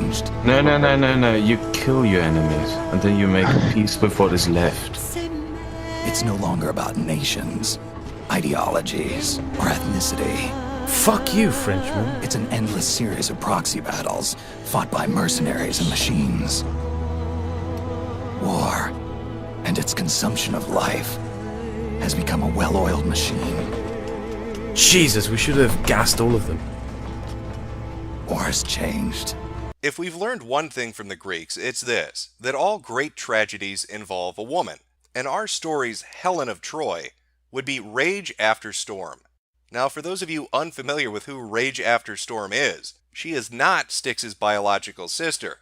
changed. No. You kill your enemies, and then you make peace with what is left. It's no longer about nations, ideologies, or ethnicity. Fuck you, Frenchman. It's an endless series of proxy battles fought by mercenaries and machines. War and its consumption of life has become a well-oiled machine. Jesus, we should have gassed all of them. War has changed. If we've learned one thing from the Greeks, it's this, that all great tragedies involve a woman, and our story's Helen of Troy would be Rage After Storm. Now, for those of you unfamiliar with who Rage After Storm is, she is not Styx's biological sister,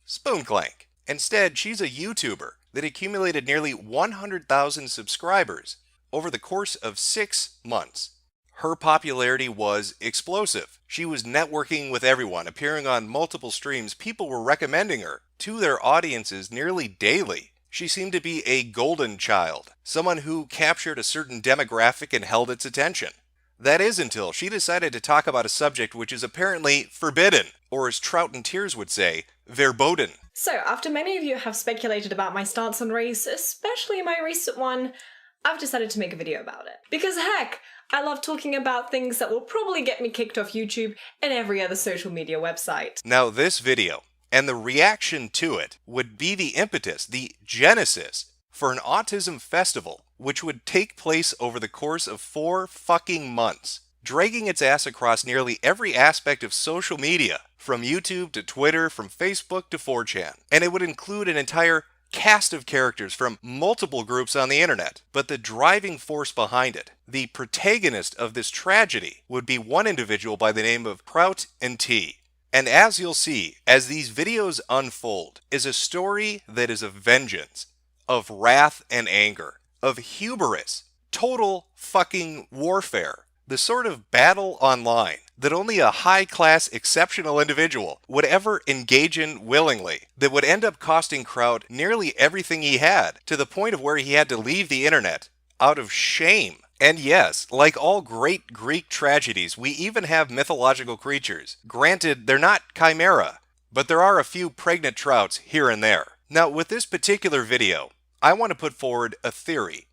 Spoonclank. Instead, she's a YouTuber that accumulated nearly 100,000 subscribers over the course of 6 months. Her popularity was explosive. She was networking with everyone, appearing on multiple streams. People were recommending her to their audiences nearly daily. She seemed to be a golden child, someone who captured a certain demographic and held its attention. That is until she decided to talk about a subject which is apparently forbidden, or as Kraut and Tears would say, verboten. So, after many of you have speculated about my stance on race, especially my recent one, I've decided to make a video about it. Because heck, I love talking about things that will probably get me kicked off YouTube and every other social media website. Now this video, and the reaction to it, would be the impetus, the genesis, for an autism festival, which would take place over the course of 4 fucking months, dragging its ass across nearly every aspect of social media, from YouTube to Twitter, from Facebook to 4chan. And it would include an entire cast of characters from multiple groups on the internet. But the driving force behind it, the protagonist of this tragedy, would be one individual by the name of Kraut and T. And as you'll see, as these videos unfold, is a story that is of vengeance, of wrath and anger, of hubris, total fucking warfare, the sort of battle online that only a high-class, exceptional individual would ever engage in willingly, that would end up costing Kraut nearly everything he had, to the point of where he had to leave the internet out of shame. And yes, like all great Greek tragedies, we even have mythological creatures. Granted, they're not chimera, but there are a few pregnant trouts here and there. Now, with this particular video, I want to put forward a theory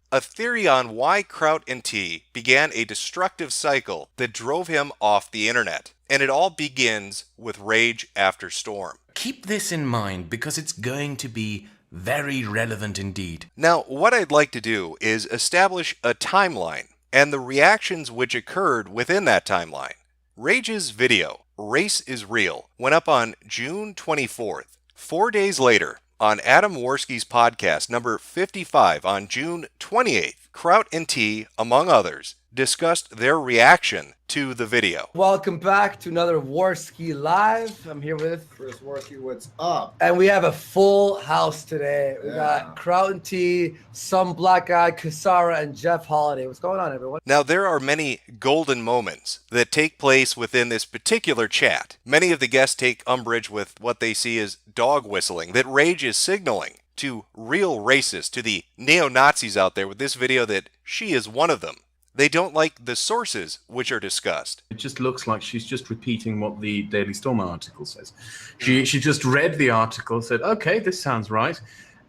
on why Kraut and T began a destructive cycle that drove him off the internet. And it all begins with Rage After Storm. Keep this in mind because it's going to be very relevant indeed. Now, what I'd like to do is establish a timeline and the reactions which occurred within that timeline. Rage's video, Race is Real, went up on June 24th. 4 days later, on Adam Worski's podcast number 55 on June 28th, Kraut and T, among others, discussed their reaction to the video. Welcome back to another Worski Live. I'm here with Chris Worski, what's up? and we have a full house today. We got Kraut and T, some black guy, Kasara, and Jeff Holiday. What's going on, everyone? Now, there are many golden moments that take place within this particular chat. Many of the guests take umbrage with what they see as dog whistling that Rage is signaling to real racists, to the neo-Nazis out there with this video that she is one of them. They don't like the sources which are discussed. It just looks like she's just repeating what the Daily Storm article says. She just read the article, said, okay, this sounds right.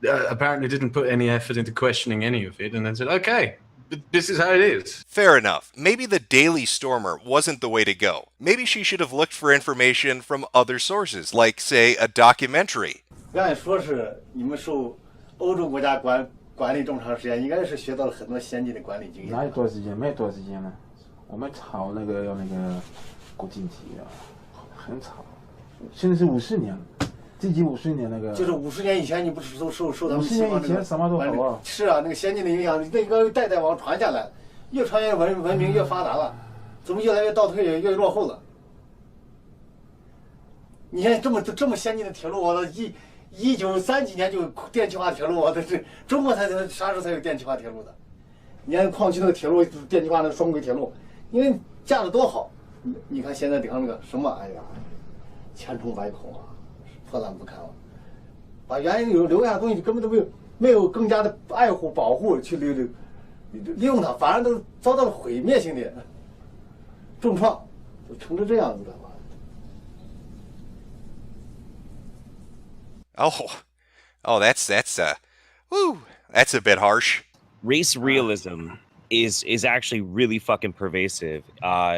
Apparently didn't put any effort into questioning any of it, and then said, okay, this is how it is. Fair enough. Maybe the Daily Stormer wasn't the way to go. Maybe she should have looked for information from other sources, like, say, a documentary. 按说是你们受欧洲国家管理这么长时间，应该是学到了很多先进的管理经验。哪有多少时间？没有多少时间了。我们炒那个要那个国经济啊，很炒。现在是50年了，第几50年那个？就是50年以前，你不是受他们50年以前什么都好啊。是啊，那个先进的影响，那个代代往传下来，越传越文明越发达了，怎么越来越倒退，越落后了？你看这么先进的铁路，我1930几年就电气化铁路，这是中国啥时候才有电气化铁路的？你看矿区那个铁路，电气化那个双轨铁路，因为架得多好。你看现在顶上那个什么，哎呀，千疮百孔啊，破烂不堪了。把原来留下的东西根本都没有更加的爱护保护去利用它，反而都遭到了毁灭性的重创，就成这样子的。Oh, that's that's a bit harsh. Race realism is actually really fucking pervasive.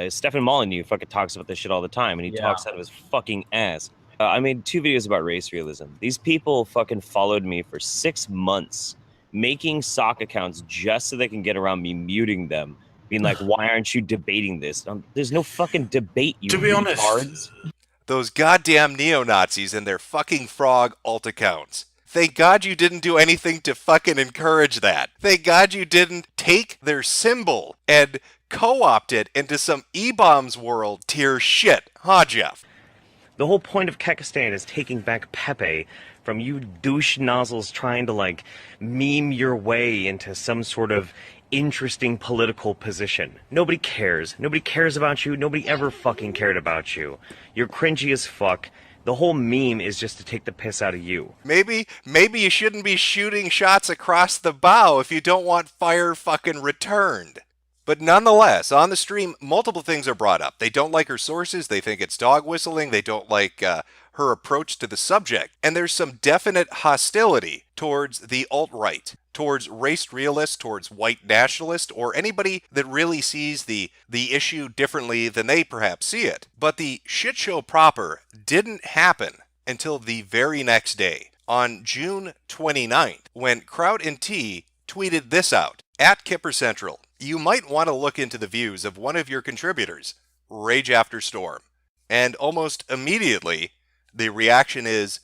Stefan Molyneux fucking talks about this shit all the time, and he talks out of his fucking ass. I made 2 videos about race realism. These people fucking followed me for 6 months, making sock accounts just so they can get around me muting them, being like, "Why aren't you debating this?" There's no fucking debate. You To be honest, retards. Those goddamn neo-Nazis and their fucking frog alt accounts. Thank God you didn't do anything to fucking encourage that. Thank God you didn't take their symbol and co-opt it into some E-bombs world tier shit, huh, Jeff? The whole point of Kekistan is taking back Pepe from you douche nozzles trying to, like, meme your way into some sort of interesting political position. Nobody cares. Nobody cares about you. Nobody ever fucking cared about you. You're cringy as fuck. The whole meme is just to take the piss out of you. Maybe you shouldn't be shooting shots across the bow if you don't want fire fucking returned. But nonetheless, on the stream, multiple things are brought up. They don't like her sources, they think it's dog whistling, they don't like her approach to the subject, and there's some definite hostility towards the alt-right, towards race realists, towards white nationalists, or anybody that really sees the issue differently than they perhaps see it. But the shit show proper didn't happen until the very next day, on June 29th, when Kraut and T tweeted this out, at Kipper Central. You might want to look into the views of one of your contributors, Rage After Storm. And almost immediately, the reaction is,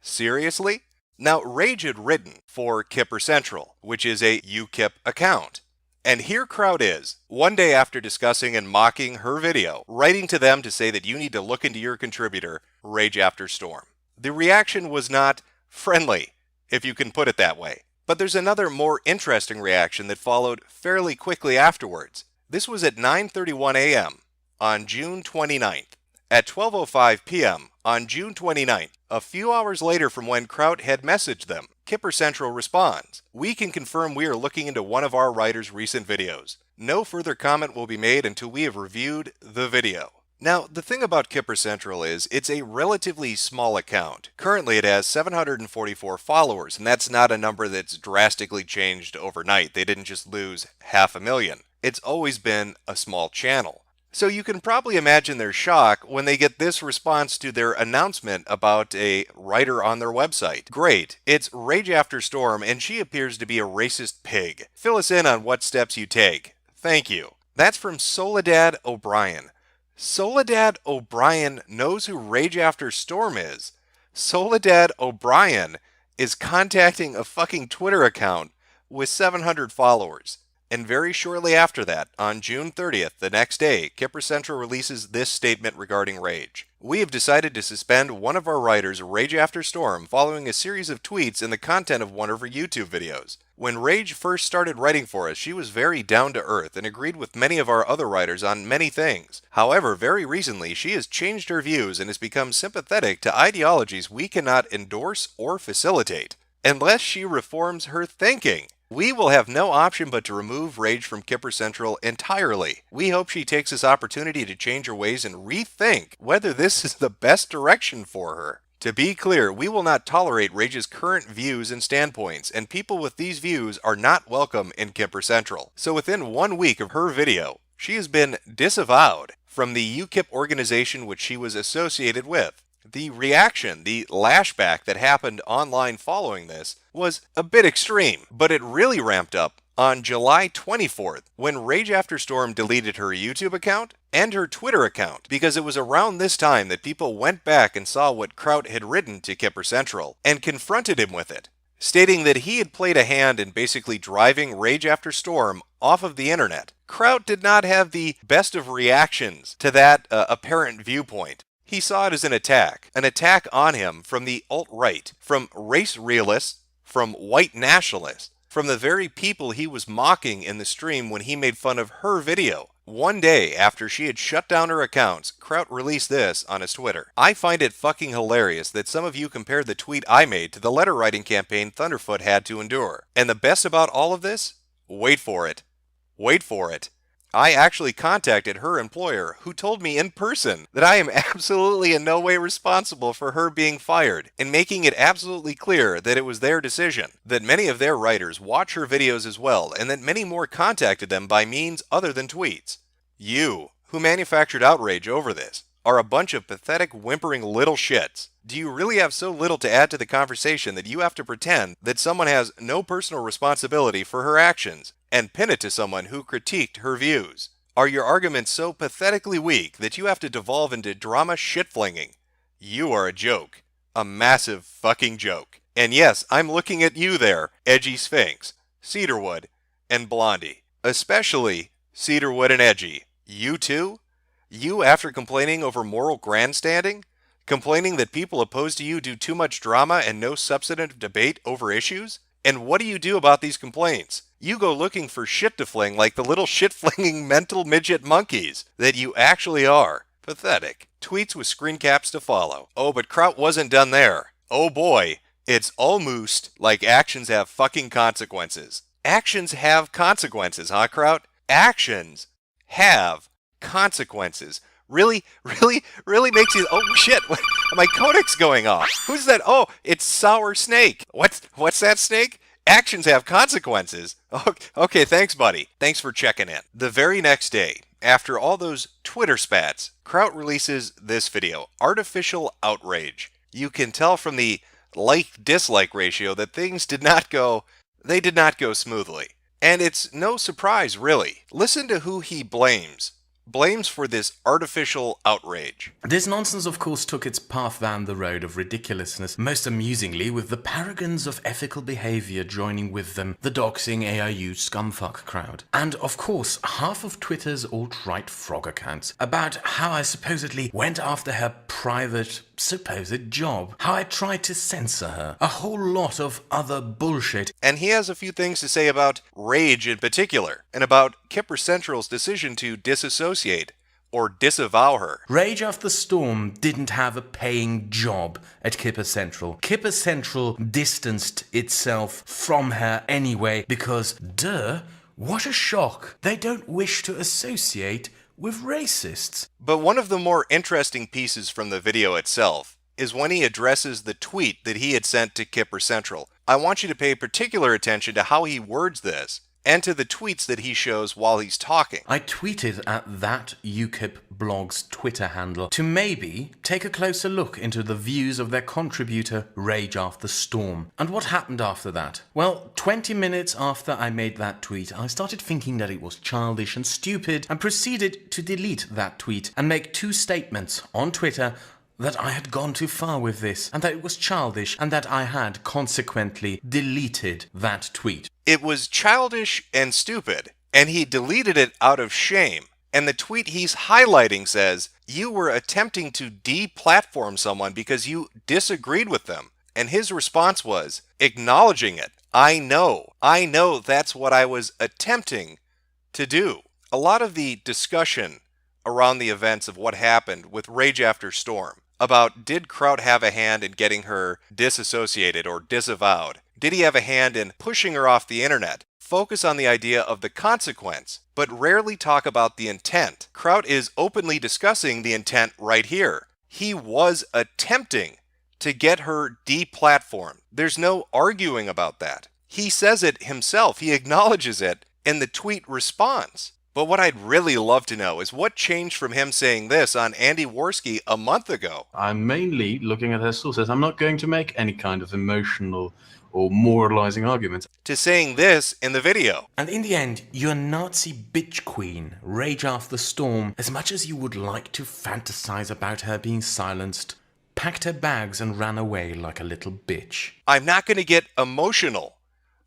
seriously? Now, Rage had written for Kipper Central, which is a UKIP account. And here Kraut is, one day after discussing and mocking her video, writing to them to say that you need to look into your contributor, Rage After Storm. The reaction was not friendly, if you can put it that way. But there's another more interesting reaction that followed fairly quickly afterwards. This was at 9:31 a.m. on June 29th. At 12:05 p.m. on June 29th, a few hours later from when Kraut had messaged them, Kipper Central responds, "We can confirm we are looking into one of our writer's recent videos. No further comment will be made until we have reviewed the video." Now, the thing about Kipper Central is it's a relatively small account. Currently, it has 744 followers, and that's not a number that's drastically changed overnight. They didn't just lose 500,000. It's always been a small channel. So you can probably imagine their shock when they get this response to their announcement about a writer on their website. Great, it's Rage After Storm, and she appears to be a racist pig. Fill us in on what steps you take. Thank you. That's from Soledad O'Brien. Soledad O'Brien knows who Rage After Storm is. Soledad O'Brien is contacting a fucking Twitter account with 700 followers. And very shortly after that, on June 30th, the next day, Kipper Central releases this statement regarding Rage. We have decided to suspend one of our writers, Rage After Storm, following a series of tweets and the content of one of her YouTube videos. When Rage first started writing for us, she was very down to earth and agreed with many of our other writers on many things. However, very recently, she has changed her views and has become sympathetic to ideologies we cannot endorse or facilitate, unless she reforms her thinking. We will have no option but to remove Rage from Kipper Central entirely. We hope she takes this opportunity to change her ways and rethink whether this is the best direction for her. To be clear, we will not tolerate Rage's current views and standpoints, and people with these views are not welcome in Kipper Central. So within 1 week of her video, she has been disavowed from the UKIP organization which she was associated with. The reaction, the lashback that happened online following this was a bit extreme, but it really ramped up on July 24th when Rage After Storm deleted her YouTube account and her Twitter account, because it was around this time that people went back and saw what Kraut had written to Kipper Central and confronted him with it, stating that he had played a hand in basically driving Rage After Storm off of the internet. Kraut did not have the best of reactions to that apparent viewpoint. He saw it as an attack on him from the alt-right, from race realists, from white nationalists, from the very people he was mocking in the stream when he made fun of her video. One day after she had shut down her accounts, Kraut released this on his Twitter. I find it fucking hilarious that some of you compared the tweet I made to the letter writing campaign Thunderfoot had to endure. And the best about all of this? Wait for it. Wait for it. I actually contacted her employer, who told me in person that I am absolutely in no way responsible for her being fired, and making it absolutely clear that it was their decision, that many of their writers watch her videos as well, and that many more contacted them by means other than tweets. You, who manufactured outrage over this, are a bunch of pathetic, whimpering little shits. Do you really have so little to add to the conversation that you have to pretend that someone has no personal responsibility for her actions and pin it to someone who critiqued her views? Are your arguments so pathetically weak that you have to devolve into drama shit-flinging? You are a joke. A massive fucking joke. And yes, I'm looking at you there, Edgy Sphinx, Cedarwood, and Blondie. Especially Cedarwood and Edgy. You too? You, after complaining over moral grandstanding? Complaining that people opposed to you do too much drama and no substantive debate over issues? And what do you do about these complaints? You go looking for shit to fling like the little shit-flinging mental midget monkeys that you actually are. Pathetic. Tweets with screen caps to follow. Oh, but Kraut wasn't done there. Oh boy, it's almost like actions have fucking consequences. Actions have consequences, huh, Kraut? Actions have consequences. Really makes you... Oh, shit. My codec's going off. Who's that? Oh, it's Sour Snake. What's that, Snake? Actions have consequences. Okay, thanks, buddy. Thanks for checking in. The very next day, after all those Twitter spats, Kraut releases this video, Artificial Outrage. You can tell from the like-dislike ratio that things did not go smoothly. And it's no surprise, really. Listen to who he blames for this artificial outrage. This nonsense, of course, took its path down the road of ridiculousness, most amusingly with the paragons of ethical behavior joining with them, the doxing AIU scumfuck crowd. And, of course, half of Twitter's alt-right frog accounts about how I supposedly went after her private supposed job, how I tried to censor her, a whole lot of other bullshit. And he has a few things to say about Rage in particular, and about Kipper Central's decision to disassociate or disavow her. Rage After Storm didn't have a paying job at Kipper Central. Kipper Central distanced itself from her anyway because, duh, what a shock. They don't wish to associate with racists. But one of the more interesting pieces from the video itself is when he addresses the tweet that he had sent to Kipper Central. I want you to pay particular attention to how he words this, and to the tweets that he shows while he's talking. I tweeted at that UKIP blog's Twitter handle to maybe take a closer look into the views of their contributor Rage After Storm. And what happened after that? Well, 20 minutes after I made that tweet, I started thinking that it was childish and stupid and proceeded to delete that tweet and make two statements on Twitter that I had gone too far with this, and that it was childish, and that I had consequently deleted that tweet. It was childish and stupid, and he deleted it out of shame. And the tweet he's highlighting says, you were attempting to de-platform someone because you disagreed with them. And his response was, acknowledging it. I know that's what I was attempting to do. A lot of the discussion around the events of what happened with Rage After Storm, about did Kraut have a hand in getting her disassociated or disavowed? Did he have a hand in pushing her off the internet? Focus on the idea of the consequence, but rarely talk about the intent. Kraut is openly discussing the intent right here. He was attempting to get her deplatformed. There's no arguing about that. He says it himself. He acknowledges it in the tweet response. But what I'd really love to know is what changed from him saying this on Andy Worski a month ago. I'm mainly looking at her sources. I'm not going to make any kind of emotional or moralizing arguments. To saying this in the video. And in the end, your Nazi bitch queen, Rage After Storm, as much as you would like to fantasize about her being silenced, packed her bags and ran away like a little bitch. I'm not going to get emotional.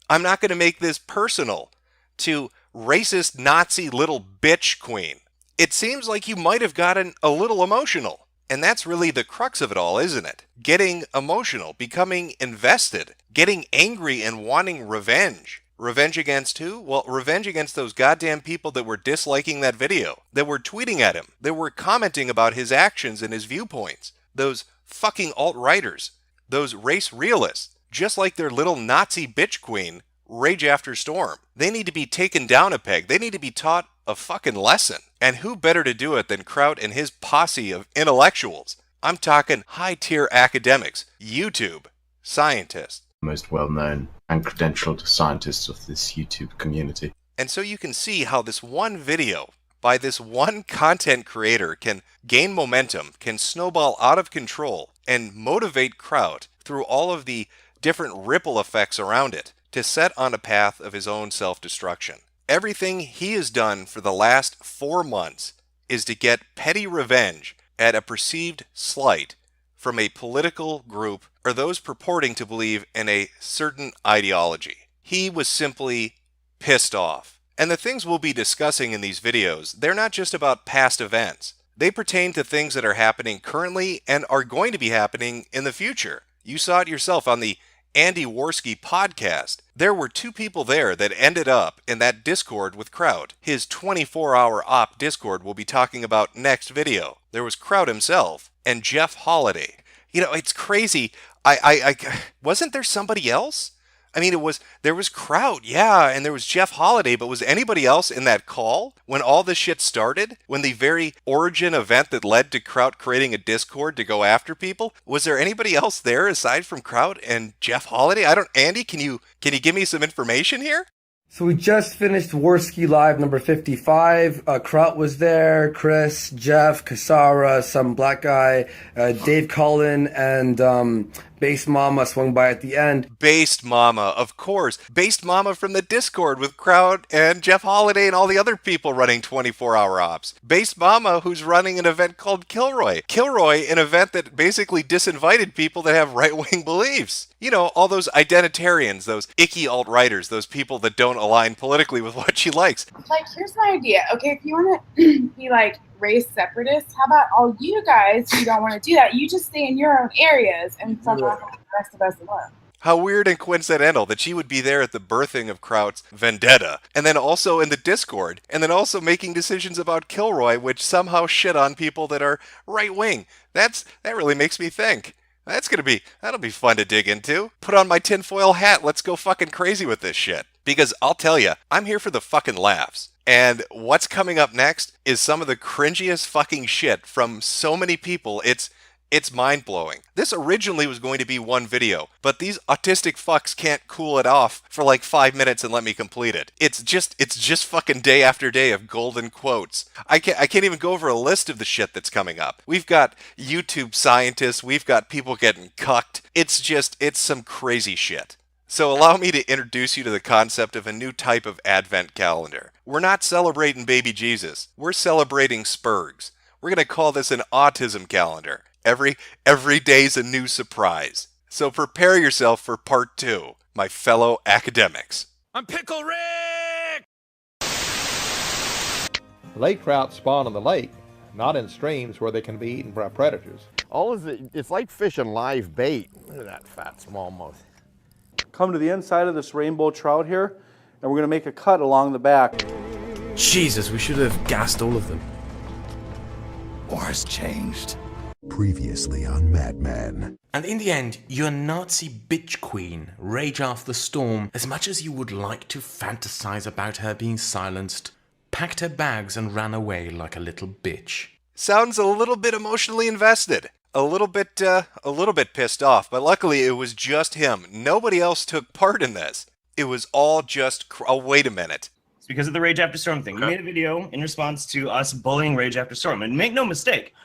I'm not going to make this personal to racist Nazi little bitch queen. It seems like you might have gotten a little emotional. And that's really the crux of it all, isn't it? Getting emotional, becoming invested, getting angry and wanting revenge. Revenge against who? Well, revenge against those goddamn people that were disliking that video, that were tweeting at him, that were commenting about his actions and his viewpoints. Those fucking alt-righters, those race realists, just like their little Nazi bitch queen, Rage After Storm. They need to be taken down a peg. They need to be taught a fucking lesson. And who better to do it than Kraut and his posse of intellectuals? I'm talking high-tier academics, YouTube scientists. Most well-known and credentialed scientists of this YouTube community. And so you can see how this one video by this one content creator can gain momentum, can snowball out of control, and motivate Kraut through all of the different ripple effects around it to set on a path of his own self-destruction. Everything he has done for the last 4 months is to get petty revenge at a perceived slight from a political group or those purporting to believe in a certain ideology. He was simply pissed off. And the things we'll be discussing in these videos, they're not just about past events. They pertain to things that are happening currently and are going to be happening in the future. You saw it yourself on the Andy Worski podcast. There were 2 people there that ended up in that Discord with Kraut. His 24-hour op Discord we'll be talking about next video. There was Kraut himself and Jeff Holiday. You know, it's crazy. I wasn't there somebody else? I mean, there was Kraut, yeah, and there was Jeff Holiday, but was anybody else in that call when all this shit started? When the very origin event that led to Kraut creating a Discord to go after people? Was there anybody else there aside from Kraut and Jeff Holiday? Andy, can you give me some information here? So we just finished Worski Live number 55. Kraut was there, Chris, Jeff, Kasara, some black guy, Dave Cullen, and Based Mama swung by at the end. Based Mama, of course. Based Mama from the Discord with Kraut and Jeff Holiday and all the other people running 24-hour ops. Based Mama, who's running an event called Kilroy. Kilroy, an event that basically disinvited people that have right-wing beliefs. You know, all those identitarians, those icky alt-righters, those people that don't align politically with what she likes. Like, here's my idea. Okay, if you want to be like race separatists, how about all you guys who don't want to do that, you just stay in your own areas and somehow leave the rest of us alone. How weird and coincidental that she would be there at the birthing of Kraut's vendetta, and then also in the Discord, and then also making decisions about Kilroy, which somehow shit on people that are right-wing. That really makes me think. That'll be fun to dig into. Put on my tinfoil hat, let's go fucking crazy with this shit. Because I'll tell you, I'm here for the fucking laughs. And what's coming up next is some of the cringiest fucking shit from so many people. It's mind-blowing. This originally was going to be one video, but these autistic fucks can't cool it off for like 5 minutes and let me complete it. It's just fucking day after day of golden quotes. I can't even go over a list of the shit that's coming up. We've got YouTube scientists, we've got people getting cucked. It's some crazy shit. So allow me to introduce you to the concept of a new type of Advent calendar. We're not celebrating baby Jesus. We're celebrating Spurgs. We're going to call this an autism calendar. Every day's a new surprise. So prepare yourself for part 2, my fellow academics. I'm Pickle Rick! Lake trout spawn in the lake, not in streams where they can be eaten by predators. It's like fishing live bait. Look at that fat smallmouth. Come to the inside of this rainbow trout here, and we're going to make a cut along the back. Jesus, we should have gassed all of them. War's changed. Previously on Mad Men. And in the end, your Nazi bitch queen, Rage After the Storm, as much as you would like to fantasize about her being silenced, packed her bags and ran away like a little bitch. Sounds a little bit emotionally invested. A little bit pissed off, but luckily it was just him. Nobody else took part in this. It was all just, wait a minute. It's because of the Rage After Storm thing. We made a video in response to us bullying Rage After Storm. And make no mistake,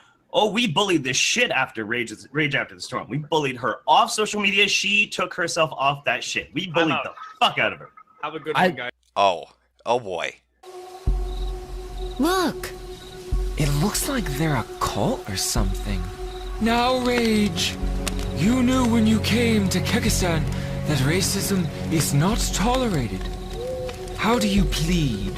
we bullied this shit after Rage After the Storm. We bullied her off social media. She took herself off that shit. We bullied the fuck out of her. Have a good one, guys. Oh boy. Look! It looks like they're a cult or something. Now, Rage! You knew when you came to Kyrgyzstan that racism is not tolerated. How do you plead?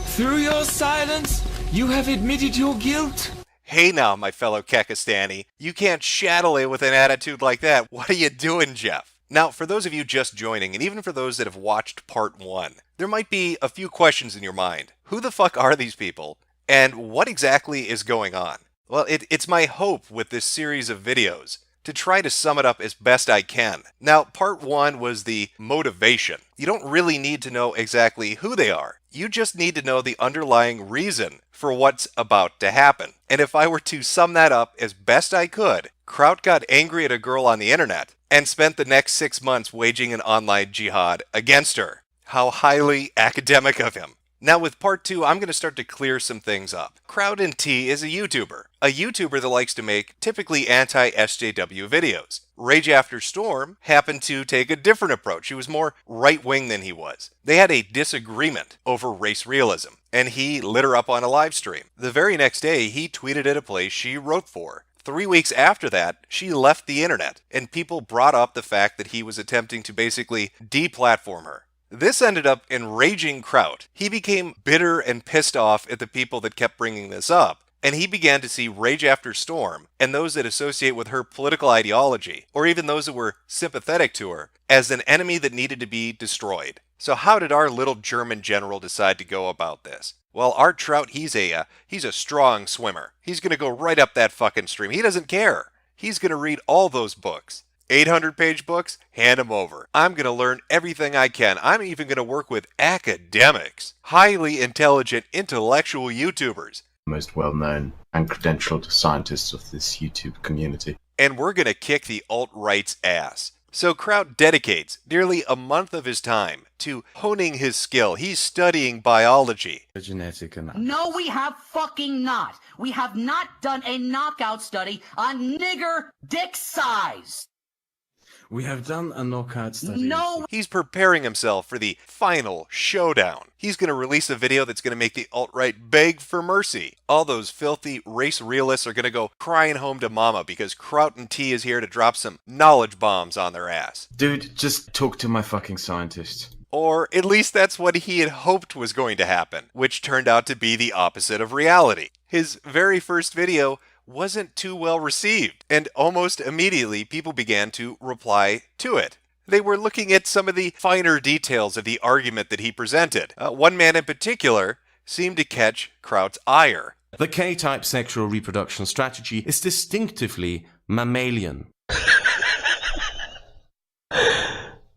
Through your silence, you have admitted your guilt. Hey now, my fellow Kekistani. You can't shaddle with an attitude like that. What are you doing, Jeff? Now, for those of you just joining, and even for those that have watched part 1, there might be a few questions in your mind. Who the fuck are these people? And what exactly is going on? Well, it's my hope with this series of videos to try to sum it up as best I can. Now, part 1 was the motivation. You don't really need to know exactly who they are. You just need to know the underlying reason for what's about to happen. And if I were to sum that up as best I could, Kraut got angry at a girl on the internet and spent the next 6 months waging an online jihad against her. How highly academic of him. Now with part 2, I'm going to start to clear some things up. Kraut is a YouTuber that likes to make typically anti-SJW videos. Rage After Storm happened to take a different approach. He was more right-wing than he was. They had a disagreement over race realism, and he lit her up on a live stream. The very next day, he tweeted at a place she wrote for. 3 weeks after that, she left the internet, and people brought up the fact that he was attempting to basically deplatform her. This ended up enraging Kraut. He became bitter and pissed off at the people that kept bringing this up, and he began to see Rage After Storm and those that associate with her political ideology, or even those that were sympathetic to her, as an enemy that needed to be destroyed. So how did our little German general decide to go about this? Well, our Kraut, he's a strong swimmer. He's going to go right up that fucking stream. He doesn't care. He's going to read all those books. 800-page books? Hand them over. I'm going to learn everything I can. I'm even going to work with academics. Highly intelligent, intellectual YouTubers. Most well-known and credentialed scientists of this YouTube community. And we're going to kick the alt-right's ass. So Kraut dedicates nearly a month of his time to honing his skill. He's studying biology. Genetic and No, we have fucking not. We have not done a knockout study on nigger dick size. We have done a knockout study. No! He's preparing himself for the final showdown. He's going to release a video that's going to make the alt-right beg for mercy. All those filthy race realists are going to go crying home to mama because Kraut is here to drop some knowledge bombs on their ass. Dude, just talk to my fucking scientist. Or at least that's what he had hoped was going to happen, which turned out to be the opposite of reality. His very first video wasn't too well received, and almost immediately people began to reply to it. They were looking at some of the finer details of the argument that he presented. One man in particular seemed to catch Kraut's ire. The K-type sexual reproduction strategy is distinctively mammalian.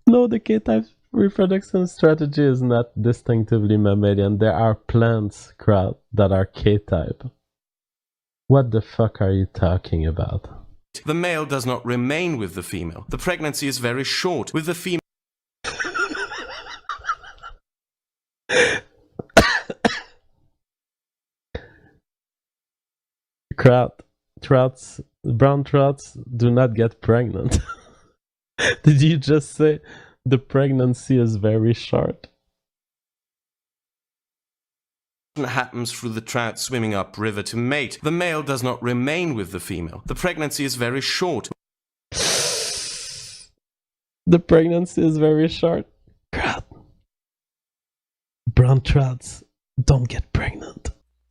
No, the K-type reproduction strategy is not distinctively mammalian. There are plants, Kraut, that are K-type. What the fuck are you talking about? The male does not remain with the female. The pregnancy is very short with the female. Brown trouts do not get pregnant. Did you just say the pregnancy is very short? Happens through the trout swimming upriver to mate. The male does not remain with the female. The pregnancy is very short. The pregnancy is very short. Kraut. Brown trouts don't get pregnant.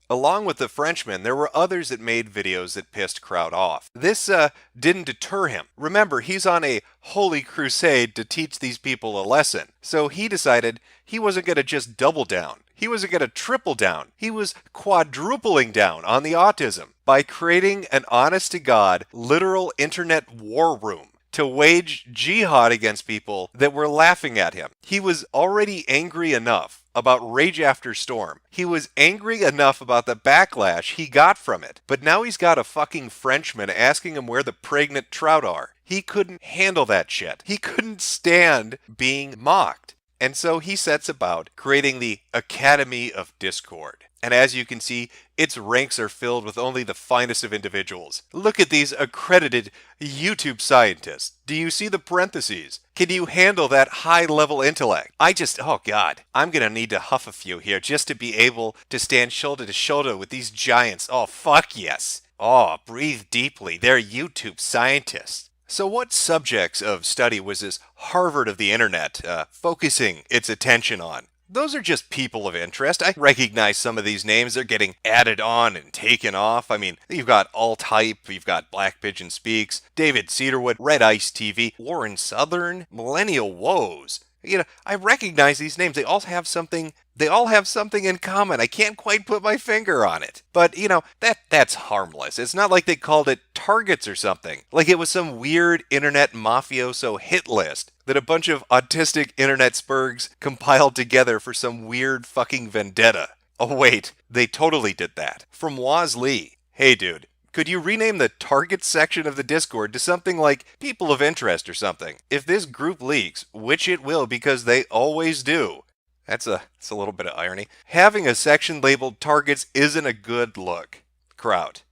Along with the Frenchman, there were others that made videos that pissed Kraut off. This didn't deter him. Remember, he's on a holy crusade to teach these people a lesson. So he decided he wasn't going to just double down. He wasn't going to triple down. He was quadrupling down on the autism by creating an honest-to-God, literal internet war room to wage jihad against people that were laughing at him. He was already angry enough about Rage After Storm. He was angry enough about the backlash he got from it. But now he's got a fucking Frenchman asking him where the pregnant trout are. He couldn't handle that shit. He couldn't stand being mocked. And so he sets about creating the Academy of Discord. And as you can see, its ranks are filled with only the finest of individuals. Look at these accredited YouTube scientists. Do you see the parentheses? Can you handle that high-level intellect? Oh God, I'm gonna need to huff a few here just to be able to stand shoulder to shoulder with these giants. Oh, fuck yes. Oh, breathe deeply. They're YouTube scientists. So what subjects of study was this Harvard of the internet focusing its attention on? Those are just people of interest. I recognize some of these names. They're getting added on and taken off. I mean, you've got Alt-Hype, you've got Black Pigeon Speaks, David Cedarwood, Red Ice TV, Warren Southern, Millennial Woes. You know, I recognize these names. They all have something They all have something in common. I can't quite put my finger on it. But, that's harmless. It's not like they called it targets or something. Like it was some weird internet mafioso hit list that a bunch of autistic internet spurgs compiled together for some weird fucking vendetta. Oh wait, they totally did that. From Waz Lee. Hey dude, could you rename the targets section of the Discord to something like people of interest or something? If this group leaks, which it will because they always do, that's a little bit of irony. Having a section labeled targets isn't a good look. Kraut.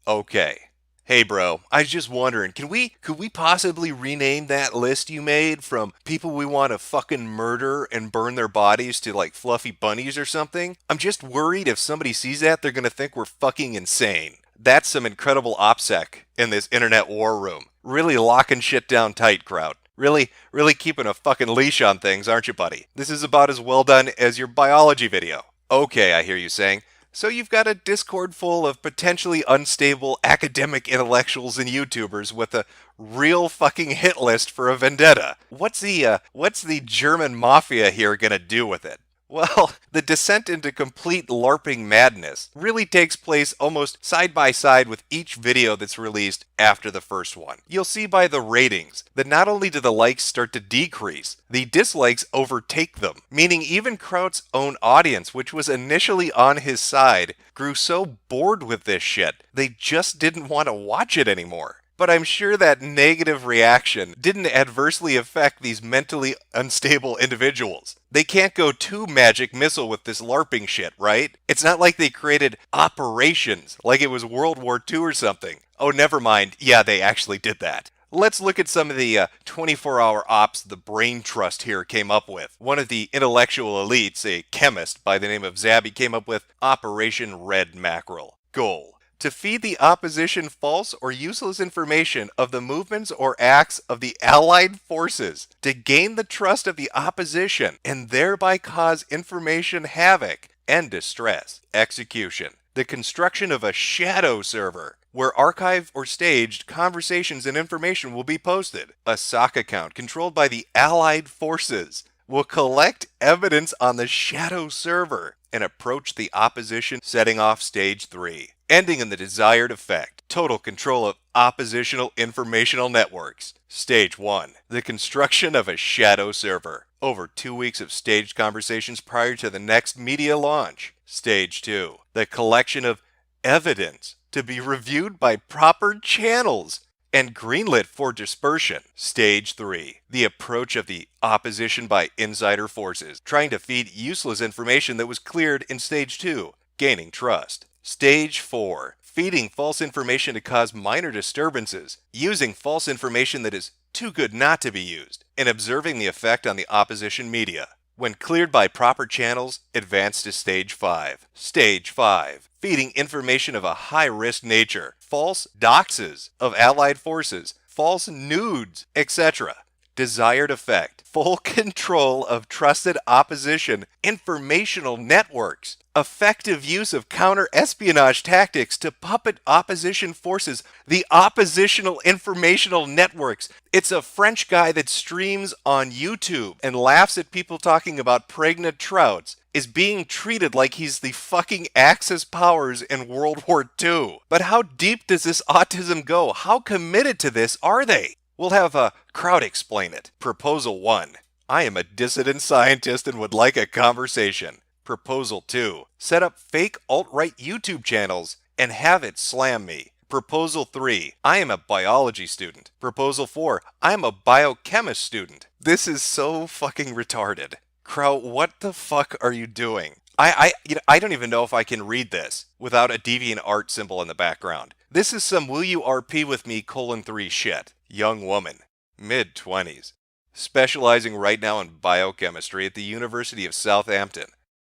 Okay. Hey bro, I was just wondering, could we possibly rename that list you made from people we want to fucking murder and burn their bodies to like fluffy bunnies or something? I'm just worried if somebody sees that, they're gonna think we're fucking insane. That's some incredible OPSEC in this internet war room. Really locking shit down tight, Kraut. Really keeping a fucking leash on things, aren't you, buddy? This is about as well done as your biology video. Okay, I hear you saying. So you've got a Discord full of potentially unstable academic intellectuals and YouTubers with a real fucking hit list for a vendetta. What's the German mafia here gonna do with it? Well, the descent into complete LARPing madness really takes place almost side by side with each video that's released after the first one. You'll see by the ratings that not only do the likes start to decrease, the dislikes overtake them, meaning even Kraut's own audience, which was initially on his side, grew so bored with this shit, they just didn't want to watch it anymore. But I'm sure that negative reaction didn't adversely affect these mentally unstable individuals. They can't go too magic missile with this LARPing shit, right? It's not like they created operations like it was World War II or something. Oh, never mind. Yeah, they actually did that. Let's look at some of the 24-hour ops the Brain Trust here came up with. One of the intellectual elites, a chemist by the name of Zabby, came up with Operation Red Mackerel. Goal: to feed the opposition false or useless information of the movements or acts of the Allied forces to gain the trust of the opposition and thereby cause information havoc and distress. Execution: the construction of a shadow server where archived or staged conversations and information will be posted. A SOC account controlled by the Allied forces will collect evidence on the shadow server and approach the opposition, setting off stage 3. Ending in the desired effect: total control of oppositional informational networks. Stage 1. The construction of a shadow server. Over 2 weeks of staged conversations prior to the next media launch. Stage 2. The collection of evidence to be reviewed by proper channels and greenlit for dispersion. Stage 3. The approach of the opposition by insider forces, trying to feed useless information that was cleared in Stage 2, gaining trust. Stage 4. Feeding false information to cause minor disturbances, using false information that is too good not to be used, and observing the effect on the opposition media. When cleared by proper channels, advance to Stage 5. Stage 5. Feeding information of a high-risk nature, false doxes of Allied forces, false nudes, etc. Desired effect: full control of trusted opposition informational networks. Effective use of counter-espionage tactics to puppet opposition forces. The oppositional informational networks. It's a French guy that streams on YouTube and laughs at people talking about pregnant trouts is being treated like he's the fucking Axis powers in World War II. But how deep does this autism go? How committed to this are they? We'll have Kraut explain it. Proposal 1. I am a dissident scientist and would like a conversation. Proposal 2. Set up fake alt-right YouTube channels and have it slam me. Proposal 3. I am a biology student. Proposal 4. I am a biochemist student. This is so fucking retarded. Kraut, what the fuck are you doing? I don't even know if I can read this without a DeviantArt symbol in the background. This is some will you RP with me :3 shit. Young woman. Mid-20s. Specializing right now in biochemistry at the University of Southampton.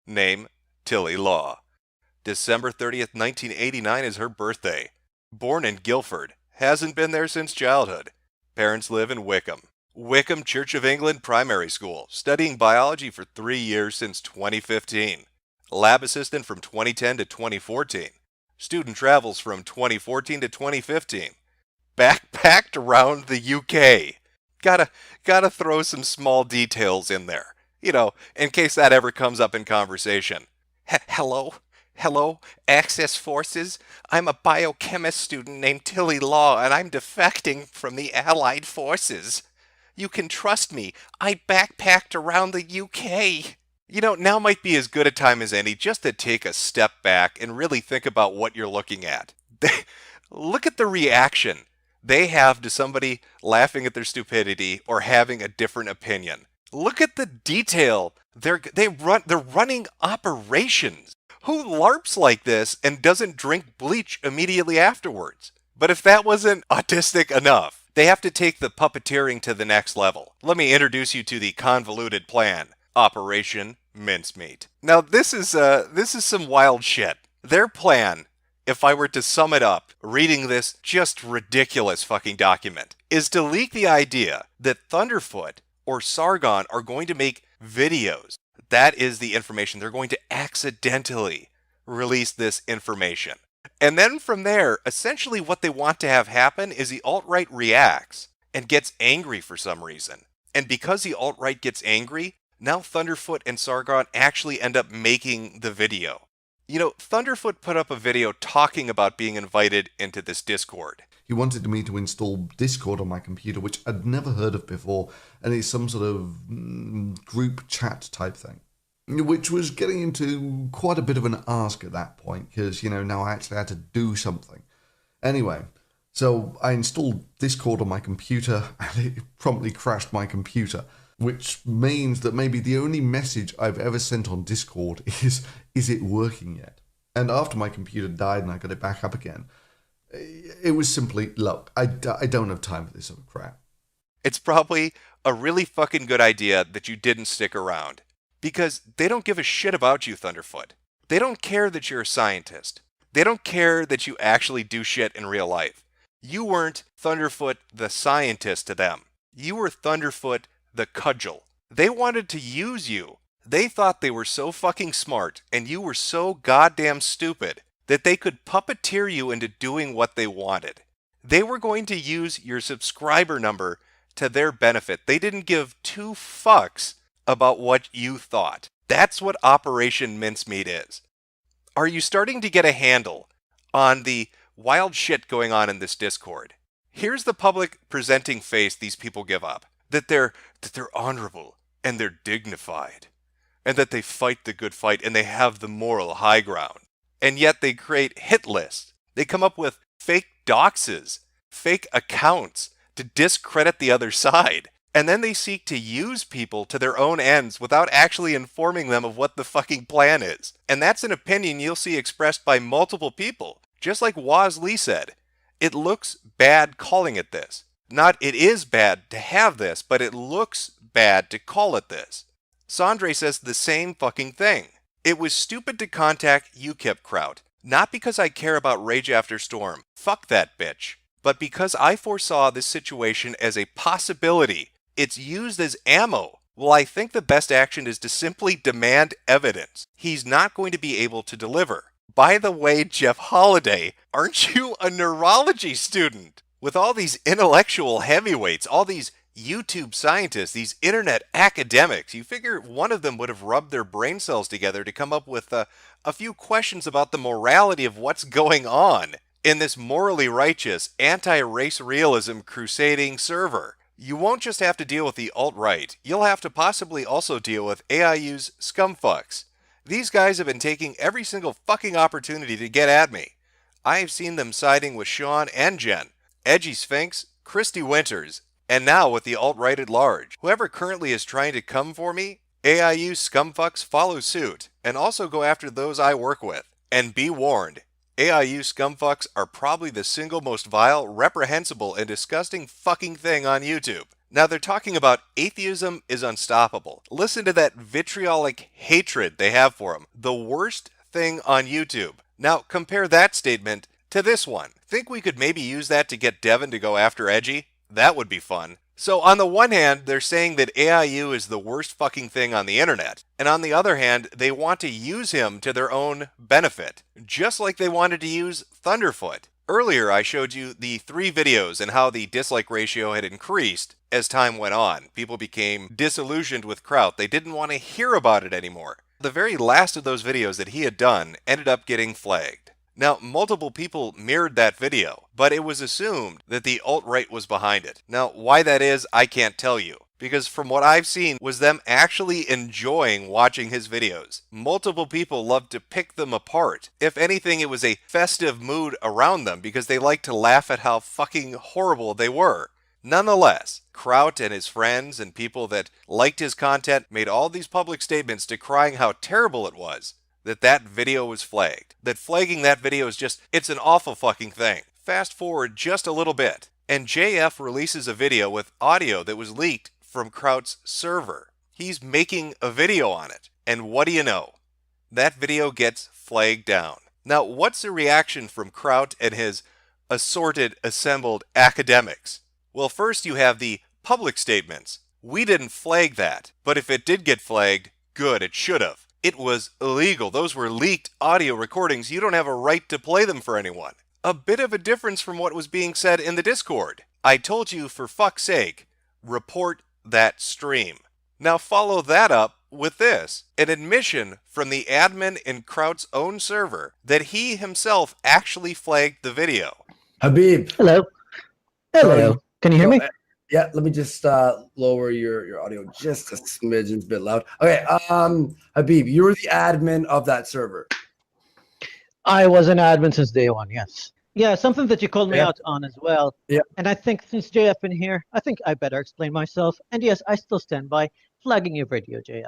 Name: Tilly Law. December 30th, 1989 is her birthday. Born in Guildford. Hasn't been there since childhood. Parents live in Wickham. Wickham Church of England Primary School. Studying biology for 3 years since 2015. Lab assistant from 2010 to 2014. Student travels from 2014 to 2015. Backpacked around the UK. Gotta throw some small details in there. You know, in case that ever comes up in conversation. Hello? Hello, Access Forces? I'm a biochemist student named Tilly Law, and I'm defecting from the Allied Forces. You can trust me. I backpacked around the UK. You know, now might be as good a time as any just to take a step back and really think about what you're looking at. Look at the reaction they have to somebody laughing at their stupidity or having a different opinion. Look at the detail. They're running operations. Who LARPs like this and doesn't drink bleach immediately afterwards? But if that wasn't autistic enough, they have to take the puppeteering to the next level. Let me introduce you to the convoluted plan. Operation Mincemeat. Now this is some wild shit. Their plan, if I were to sum it up, reading this just ridiculous fucking document, is to leak the idea that Thunderfoot or Sargon are going to make videos. That is the information. They're going to accidentally release this information. And then from there, essentially what they want to have happen is the alt-right reacts and gets angry for some reason. And because the alt-right gets angry, now Thunderfoot and Sargon actually end up making the video. You know, Thunderfoot put up a video talking about being invited into this Discord. He wanted me to install Discord on my computer, which I'd never heard of before, and it's some sort of group chat type thing, which was getting into quite a bit of an ask at that point, because, you know, now I actually had to do something. Anyway, so I installed Discord on my computer, and it promptly crashed my computer, which means that maybe the only message I've ever sent on Discord is it working yet? And after my computer died and I got it back up again, it was simply, look, I don't have time for this sort of crap. It's probably a really fucking good idea that you didn't stick around. Because they don't give a shit about you, Thunderfoot. They don't care that you're a scientist. They don't care that you actually do shit in real life. You weren't Thunderfoot the scientist to them. You were Thunderfoot the cudgel. They wanted to use you. They thought they were so fucking smart and you were so goddamn stupid that they could puppeteer you into doing what they wanted. They were going to use your subscriber number to their benefit. They didn't give two fucks about what you thought. That's what Operation Mincemeat is. Are you starting to get a handle on the wild shit going on in this Discord? Here's the public presenting face these people give up. That they're honorable and they're dignified. And that they fight the good fight and they have the moral high ground. And yet they create hit lists. They come up with fake doxes, fake accounts to discredit the other side. And then they seek to use people to their own ends without actually informing them of what the fucking plan is. And that's an opinion you'll see expressed by multiple people. Just like Woz Lee said, it looks bad calling it this. Not it is bad to have this, but it looks bad to call it this. Sandre says the same fucking thing. It was stupid to contact UKIP Kraut, not because I care about Rage After Storm, fuck that bitch, but because I foresaw this situation as a possibility. It's used as ammo. Well, I think the best action is to simply demand evidence. He's not going to be able to deliver. By the way, Jeff Holiday, aren't you a neurology student? With all these intellectual heavyweights, all these YouTube scientists, these internet academics, you figure one of them would have rubbed their brain cells together to come up with a few questions about the morality of what's going on in this morally righteous, anti-race realism crusading server. You won't just have to deal with the alt-right, you'll have to possibly also deal with AIU's scumfucks. These guys have been taking every single fucking opportunity to get at me. I've seen them siding with Sean and Jen, Edgy Sphinx, Christy Winters, and now with the alt-right at large. Whoever currently is trying to come for me, AIU scumfucks follow suit, and also go after those I work with. And be warned, AIU scumfucks are probably the single most vile, reprehensible, and disgusting fucking thing on YouTube. Now they're talking about atheism is unstoppable. Listen to that vitriolic hatred they have for him. The worst thing on YouTube. Now compare that statement to this one. Think we could maybe use that to get Devin to go after Edgy? That would be fun. So on the one hand, they're saying that AIU is the worst fucking thing on the internet. And on the other hand, they want to use him to their own benefit. Just like they wanted to use Thunderfoot. Earlier, I showed you the 3 videos and how the dislike ratio had increased as time went on. People became disillusioned with Kraut. They didn't want to hear about it anymore. The very last of those videos that he had done ended up getting flagged. Now, multiple people mirrored that video, but it was assumed that the alt-right was behind it. Now, why that is, I can't tell you. Because from what I've seen was them actually enjoying watching his videos. Multiple people loved to pick them apart. If anything, it was a festive mood around them because they liked to laugh at how fucking horrible they were. Nonetheless, Kraut and his friends and people that liked his content made all these public statements decrying how terrible it was that video was flagged. That flagging that video is just, it's an awful fucking thing. Fast forward just a little bit, and JF releases a video with audio that was leaked from Kraut's server. He's making a video on it. And what do you know? That video gets flagged down. Now, what's the reaction from Kraut and his assorted, assembled academics? Well, first you have the public statements. We didn't flag that, but if it did get flagged, good, it should have. It was illegal. Those were leaked audio recordings. You don't have a right to play them for anyone. A bit of a difference from what was being said in the Discord. I told you, for fuck's sake, report that stream. Now follow that up with this, an admission from the admin in Kraut's own server that he himself actually flagged the video. Habib. Hello. Hello. Can you hear me? Yeah, let me just lower your audio just a smidge. It's a bit loud. Okay, Habib, you were the admin of that server. I was an admin since day one, yes. Yeah, something that you called me out on as well. Yeah. And I think since JF in here, I think I better explain myself. And yes, I still stand by flagging your video, JF.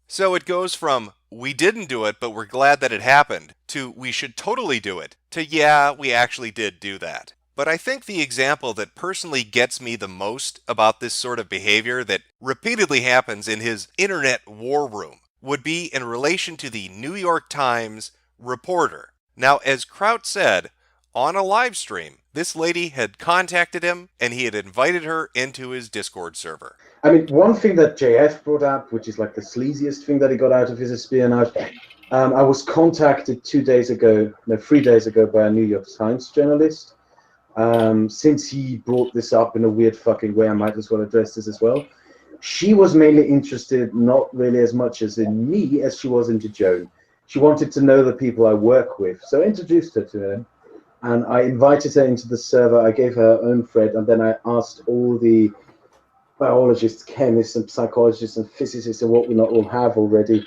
So it goes from, we didn't do it, but we're glad that it happened, to we should totally do it, to yeah, we actually did do that. But I think the example that personally gets me the most about this sort of behavior that repeatedly happens in his internet war room would be in relation to the New York Times reporter. Now, as Kraut said, on a live stream, this lady had contacted him and he had invited her into his Discord server. I mean, one thing that JF brought up, which is like the sleaziest thing that he got out of his espionage, I was contacted 3 days ago by a New York Times journalist. Since he brought this up in a weird fucking way, I might as well address this as well. She was mainly interested, not really as much as in me, as she was into Joan. She wanted to know the people I work with, so I introduced her to him. And I invited her into the server. I gave her own thread, and then I asked all the biologists, chemists, and psychologists, and physicists, and what we not all have already,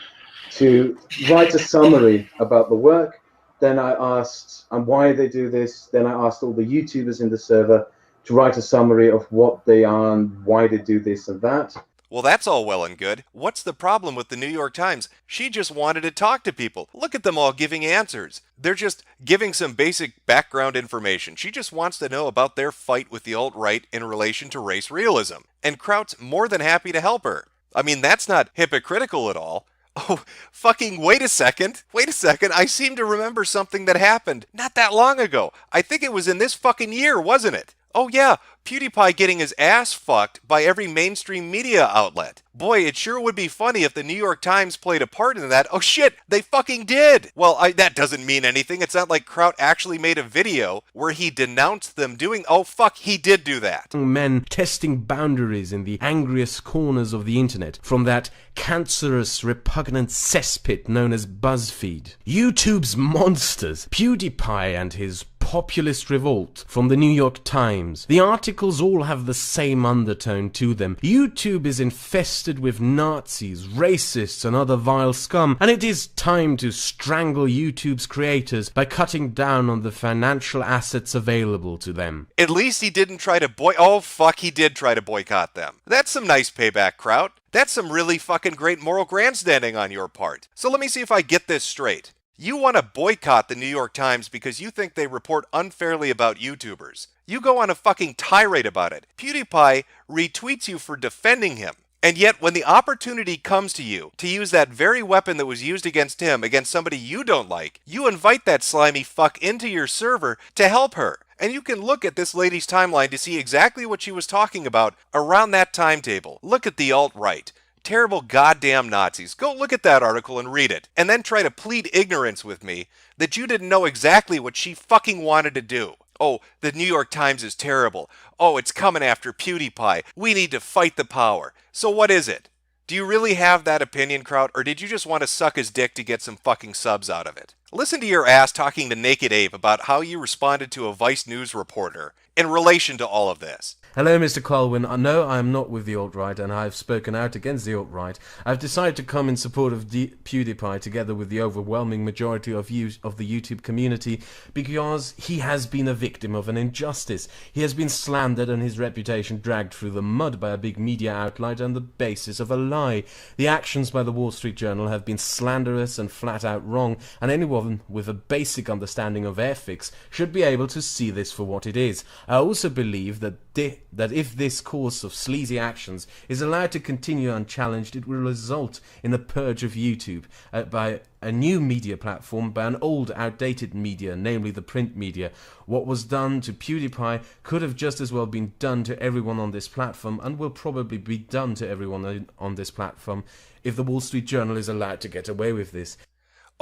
to write a summary about the work. Then I asked why they do this. Then I asked all the YouTubers in the server to write a summary of what they are and why they do this and that. Well, that's all well and good. What's the problem with the New York Times? She just wanted to talk to people. Look at them all giving answers. They're just giving some basic background information. She just wants to know about their fight with the alt-right in relation to race realism. And Kraut's more than happy to help her. I mean, that's not hypocritical at all. Oh, fucking wait a second. Wait a second. I seem to remember something that happened not that long ago. I think it was in this fucking year, wasn't it? Oh yeah, PewDiePie getting his ass fucked by every mainstream media outlet. Boy, it sure would be funny if the New York Times played a part in that. Oh shit, they fucking did! Well, that doesn't mean anything. It's not like Kraut actually made a video where he denounced them doing... Oh fuck, he did do that. Men testing boundaries in the angriest corners of the internet from that cancerous, repugnant cesspit known as BuzzFeed. YouTube's monsters, PewDiePie and his populist revolt from the New York Times. The articles all have the same undertone to them. YouTube is infested with Nazis, racists, and other vile scum, and it is time to strangle YouTube's creators by cutting down on the financial assets available to them. At least he didn't try to Oh fuck, he did try to boycott them. That's some nice payback, Kraut. That's some really fucking great moral grandstanding on your part. So let me see if I get this straight. You want to boycott the New York Times because you think they report unfairly about YouTubers. You go on a fucking tirade about it. PewDiePie retweets you for defending him. And yet, when the opportunity comes to you to use that very weapon that was used against him against somebody you don't like, you invite that slimy fuck into your server to help her. And you can look at this lady's timeline to see exactly what she was talking about around that timetable. Look at the alt-right. Terrible goddamn Nazis. Go look at that article and read it. And then try to plead ignorance with me that you didn't know exactly what she fucking wanted to do. Oh, the New York Times is terrible. Oh, it's coming after PewDiePie. We need to fight the power. So what is it? Do you really have that opinion, Kraut, or did you just want to suck his dick to get some fucking subs out of it? Listen to your ass talking to Naked Ape about how you responded to a Vice News reporter in relation to all of this. Hello, Mr. Colwyn. No, I am not with the alt-right, and I have spoken out against the alt-right. I've decided to come in support of PewDiePie together with the overwhelming majority of the YouTube community because he has been a victim of an injustice. He has been slandered and his reputation dragged through the mud by a big media outlet on the basis of a lie. The actions by the Wall Street Journal have been slanderous and flat out wrong, and anyone with a basic understanding of ethics should be able to see this for what it is. I also believe that if this course of sleazy actions is allowed to continue unchallenged, it will result in the purge of YouTube by a new media platform, by an old, outdated media, namely the print media. What was done to PewDiePie could have just as well been done to everyone on this platform, and will probably be done to everyone on this platform if the Wall Street Journal is allowed to get away with this.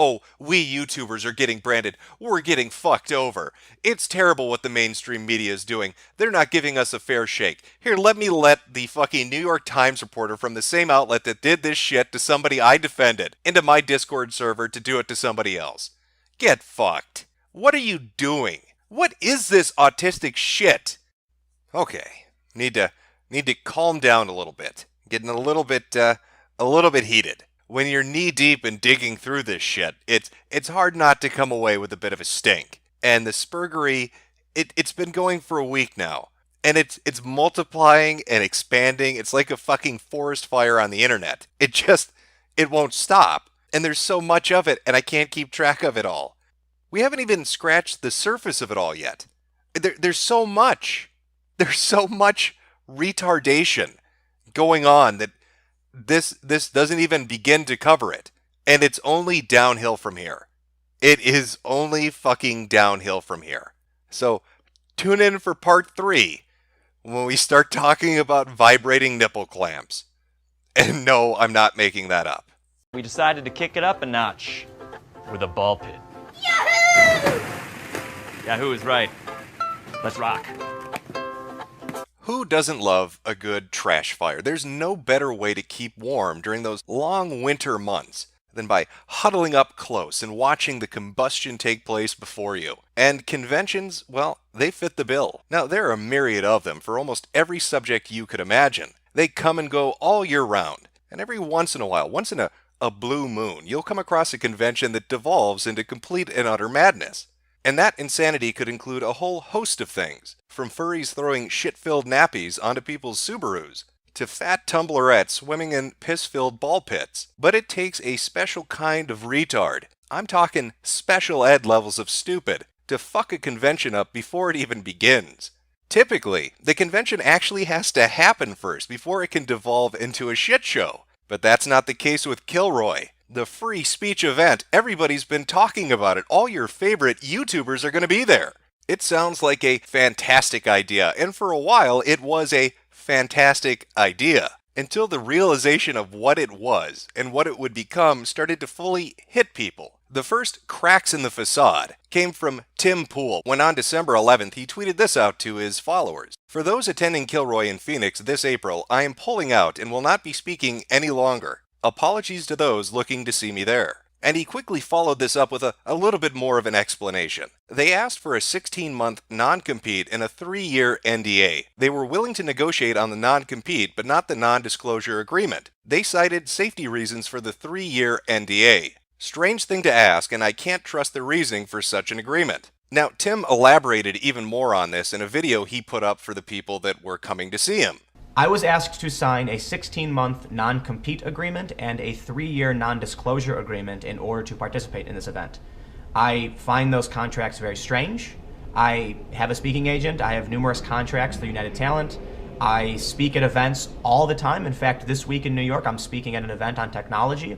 Oh, we YouTubers are getting branded. We're getting fucked over. It's terrible what the mainstream media is doing. They're not giving us a fair shake. Here, let me let the fucking New York Times reporter from the same outlet that did this shit to somebody I defended into my Discord server to do it to somebody else. Get fucked. What are you doing? What is this autistic shit? Okay, need to calm down a little bit. Getting a little bit heated. When you're knee-deep in digging through this shit, it's hard not to come away with a bit of a stink. And the spurgery, it's been going for a week now. And it's multiplying and expanding. It's like a fucking forest fire on the internet. It won't stop. And there's so much of it, and I can't keep track of it all. We haven't even scratched the surface of it all yet. There's so much. There's so much retardation going on that this doesn't even begin to cover it. And it's only downhill from here. It is only fucking downhill from here. So tune in for part 3 when we start talking about vibrating nipple clamps. And no, I'm not making that up. We decided to kick it up a notch with a ball pit. Yahoo! Yahoo is right. Let's rock. Who doesn't love a good trash fire? There's no better way to keep warm during those long winter months than by huddling up close and watching the combustion take place before you. And conventions, well, they fit the bill. Now, there are a myriad of them for almost every subject you could imagine. They come and go all year round. And every once in a while, once in a blue moon, you'll come across a convention that devolves into complete and utter madness. And that insanity could include a whole host of things, from furries throwing shit-filled nappies onto people's Subarus, to fat tumblerettes swimming in piss-filled ball pits. But it takes a special kind of retard, I'm talking special ed levels of stupid, to fuck a convention up before it even begins. Typically, the convention actually has to happen first before it can devolve into a shit show. But that's not the case with Kilroy. The free speech event, everybody's been talking about it. All your favorite YouTubers are going to be there. It sounds like a fantastic idea, and for a while it was a fantastic idea. Until the realization of what it was and what it would become started to fully hit people. The first cracks in the facade came from Tim Pool when on December 11th he tweeted this out to his followers. For those attending Kilroy in Phoenix this April, I am pulling out and will not be speaking any longer. Apologies to those looking to see me there. And he quickly followed this up with a little bit more of an explanation. They asked for a 16-month non-compete and a 3-year NDA. They were willing to negotiate on the non-compete, but not the non-disclosure agreement. They cited safety reasons for the 3-year NDA. Strange thing to ask, and I can't trust the reasoning for such an agreement. Now, Tim elaborated even more on this in a video he put up for the people that were coming to see him. I was asked to sign a 16-month non-compete agreement and a 3-year non-disclosure agreement in order to participate in this event. I find those contracts very strange. I have a speaking agent. I have numerous contracts through United Talent. I speak at events all the time. In fact, this week in New York, I'm speaking at an event on technology.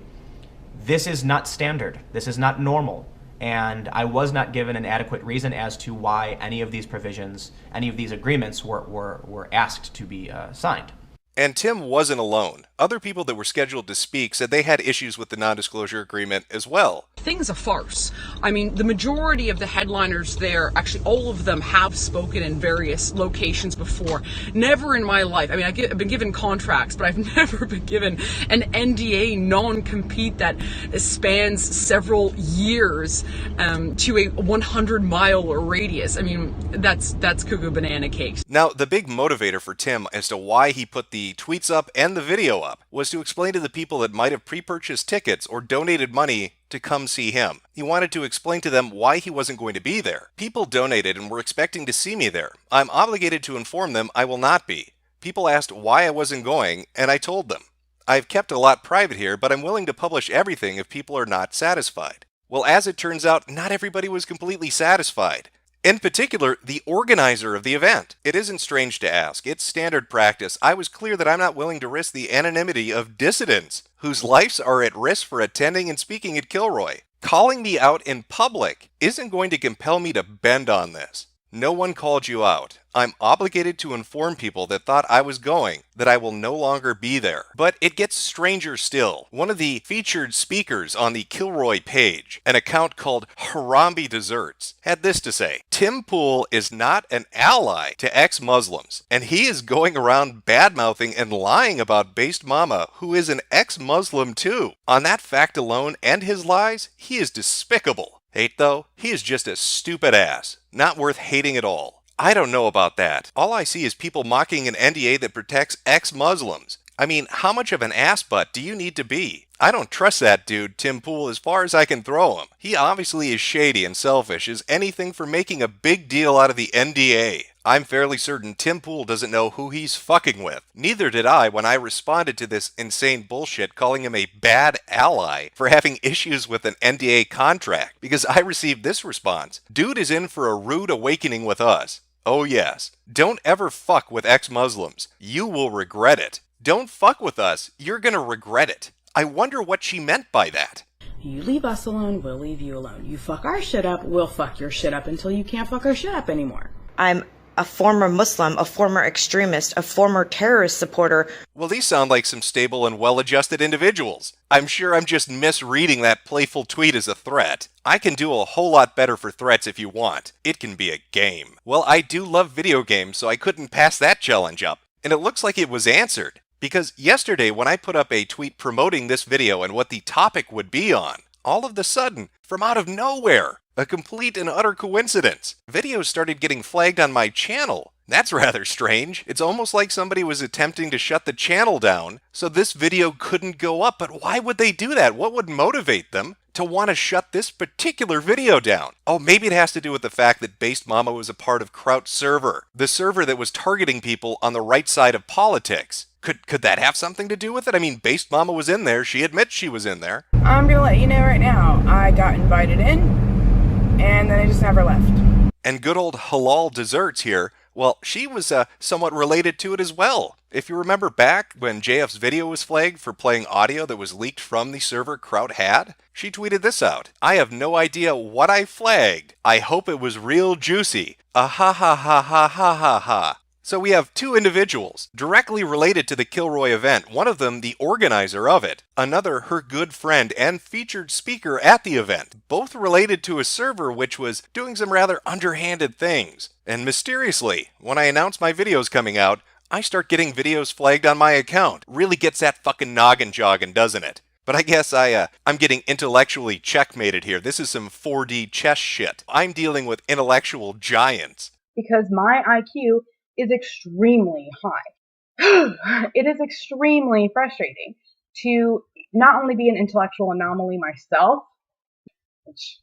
This is not standard. This is not normal. And I was not given an adequate reason as to why any of these provisions, any of these agreements were asked to be signed. And Tim wasn't alone. Other people that were scheduled to speak said they had issues with the non-disclosure agreement as well. Thing's a farce. I mean, the majority of the headliners there, actually all of them have spoken in various locations before. Never in my life, I mean, I've been given contracts, but I've never been given an NDA non-compete that spans several years to a 100-mile radius. I mean, that's cuckoo banana cakes. Now, the big motivator for Tim as to why he put the tweets up and the video up was to explain to the people that might have pre-purchased tickets or donated money to come see him. He wanted to explain to them why he wasn't going to be there. People donated and were expecting to see me there. I'm obligated to inform them I will not be. People asked why I wasn't going, and I told them. I've kept a lot private here, but I'm willing to publish everything if people are not satisfied. Well, as it turns out, not everybody was completely satisfied. In particular, the organizer of the event. It isn't strange to ask. It's standard practice. I was clear that I'm not willing to risk the anonymity of dissidents whose lives are at risk for attending and speaking at Kilroy. Calling me out in public isn't going to compel me to bend on this. No one called you out. I'm obligated to inform people that thought I was going that I will no longer be there. But it gets stranger still. One of the featured speakers on the Kilroy page, an account called Harambe Desserts, had this to say: Tim Pool is not an ally to ex-Muslims, and he is going around bad-mouthing and lying about Based Mama, who is an ex-Muslim too. On that fact alone and his lies, he is despicable. Hate though? He is just a stupid ass. Not worth hating at all. I don't know about that. All I see is people mocking an NDA that protects ex-Muslims. I mean, how much of an ass butt do you need to be? I don't trust that dude, Tim Pool, as far as I can throw him. He obviously is shady and selfish as anything for making a big deal out of the NDA. I'm fairly certain Tim Pool doesn't know who he's fucking with. Neither did I when I responded to this insane bullshit calling him a bad ally for having issues with an NDA contract, because I received this response: dude is in for a rude awakening with us. Oh yes. Don't ever fuck with ex-Muslims. You will regret it. Don't fuck with us. You're gonna regret it. I wonder what she meant by that. You leave us alone, we'll leave you alone. You fuck our shit up, we'll fuck your shit up until you can't fuck our shit up anymore. I'm a former Muslim, a former extremist, a former terrorist supporter. Well, these sound like some stable and well-adjusted individuals. I'm sure I'm just misreading that playful tweet as a threat. I can do a whole lot better for threats if you want. It can be a game. Well, I do love video games, so I couldn't pass that challenge up. And it looks like it was answered. Because yesterday when I put up a tweet promoting this video and what the topic would be on, all of a sudden, from out of nowhere, a complete and utter coincidence, videos started getting flagged on my channel. That's rather strange. It's almost like somebody was attempting to shut the channel down so this video couldn't go up. But why would they do that? What would motivate them to want to shut this particular video down? Oh, maybe it has to do with the fact that Based Mama was a part of Kraut's server, the server that was targeting people on the right side of politics. Could that have something to do with it? I mean, Based Mama was in there. She admits she was in there. I'm gonna let you know right now, I got invited in, and then I just never left. And good old Halal Desserts here, well, she was somewhat related to it as well. If you remember back when JF's video was flagged for playing audio that was leaked from the server Kraut had, she tweeted this out: I have no idea what I flagged. I hope it was real juicy. Ah ha ha ha ha ha ha ha. So we have two individuals directly related to the Kilroy event, one of them the organizer of it, another her good friend and featured speaker at the event, both related to a server which was doing some rather underhanded things. And mysteriously, when I announce my videos coming out, I start getting videos flagged on my account. Really gets that fucking noggin jogging, doesn't it? But I guess I'm getting intellectually checkmated here. This is some 4D chess shit. I'm dealing with intellectual giants. Because my IQ is extremely high. It is extremely frustrating to not only be an intellectual anomaly myself, which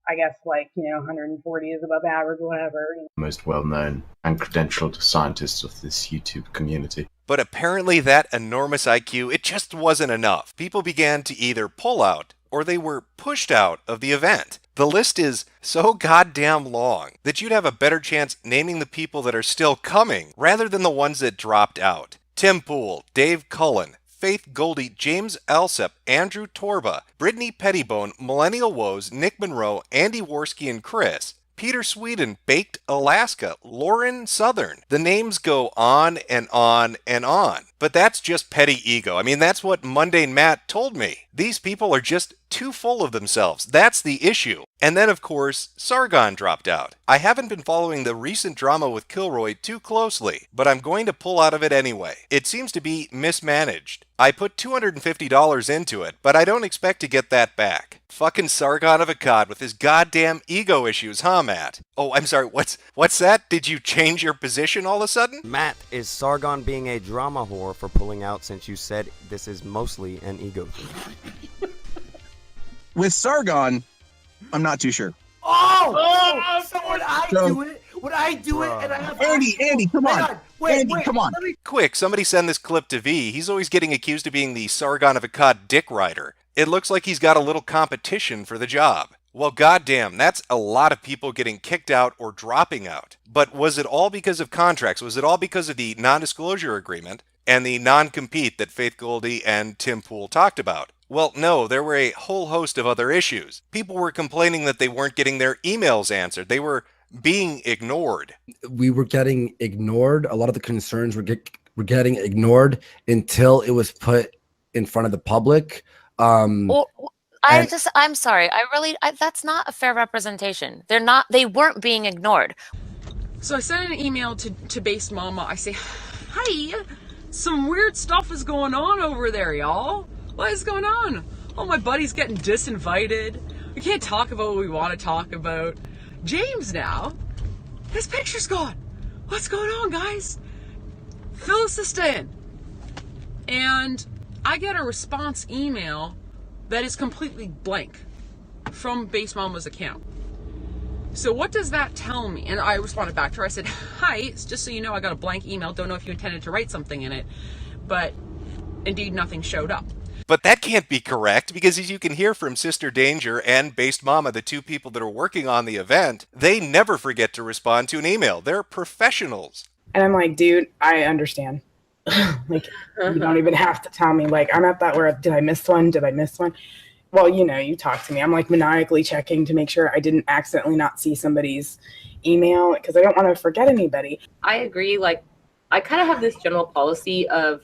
I guess 140 is above average, whatever. Most well-known and credentialed scientists of this YouTube community. But apparently that enormous IQ, it just wasn't enough. People began to either pull out or they were pushed out of the event. The list is so goddamn long that you'd have a better chance naming the people that are still coming rather than the ones that dropped out. Tim Pool, Dave Cullen, Faith Goldie, James Alsep, Andrew Torba, Brittany Pettibone, Millennial Woes, Nick Monroe, Andy Worski, and Chris. Peter Sweden baked Alaska, Lauren Southern. The names go on and on and on. But that's just petty ego. I mean, that's what Mundane Matt told me. These people are just too full of themselves. That's the issue. And then, of course, Sargon dropped out. I haven't been following the recent drama with Kilroy too closely, but I'm going to pull out of it anyway. It seems to be mismanaged. I put $250 into it, but I don't expect to get that back. Fucking Sargon of Akkad with his goddamn ego issues, huh, Matt? Oh, I'm sorry, what's that? Did you change your position all of a sudden? Matt, is Sargon being a drama whore for pulling out since you said this is mostly an ego thing? With Sargon, I'm not too sure. So would I do it and I have Andy, come on. Come on. Quick, somebody send this clip to V. He's always getting accused of being the Sargon of Akkad dick rider. It looks like he's got a little competition for the job. Well, goddamn, that's a lot of people getting kicked out or dropping out. But was it all because of contracts? Was it all because of the non-disclosure agreement and the non-compete that Faith Goldie and Tim Pool talked about? Well, no, there were a whole host of other issues. People were complaining that they weren't getting their emails answered. They were being ignored. We were getting ignored. A lot of the concerns were getting ignored until it was put in front of the public. I'm sorry. That's not a fair representation. They weren't being ignored. So I sent an email to Base Mama. I say, hey, some weird stuff is going on over there, y'all. What is going on? Oh, my buddy's getting disinvited. We can't talk about what we want to talk about. James now, his picture's gone. What's going on, guys? Fill us this in. And I get a response email that is completely blank from Base Mama's account. So what does that tell me? And I responded back to her. I said, hi, it's just so you know, I got a blank email. Don't know if you intended to write something in it. But indeed, nothing showed up. But that can't be correct, because as you can hear from Sister Danger and Based Mama, the two people that are working on the event, they never forget to respond to an email. They're professionals. And I'm like, dude, I understand. Like, you don't even have to tell me. Like, I'm at that where, did I miss one? Did I miss one? Well, you know, you talk to me. I'm like maniacally checking to make sure I didn't accidentally not see somebody's email because I don't want to forget anybody. I agree. Like, I kind of have this general policy of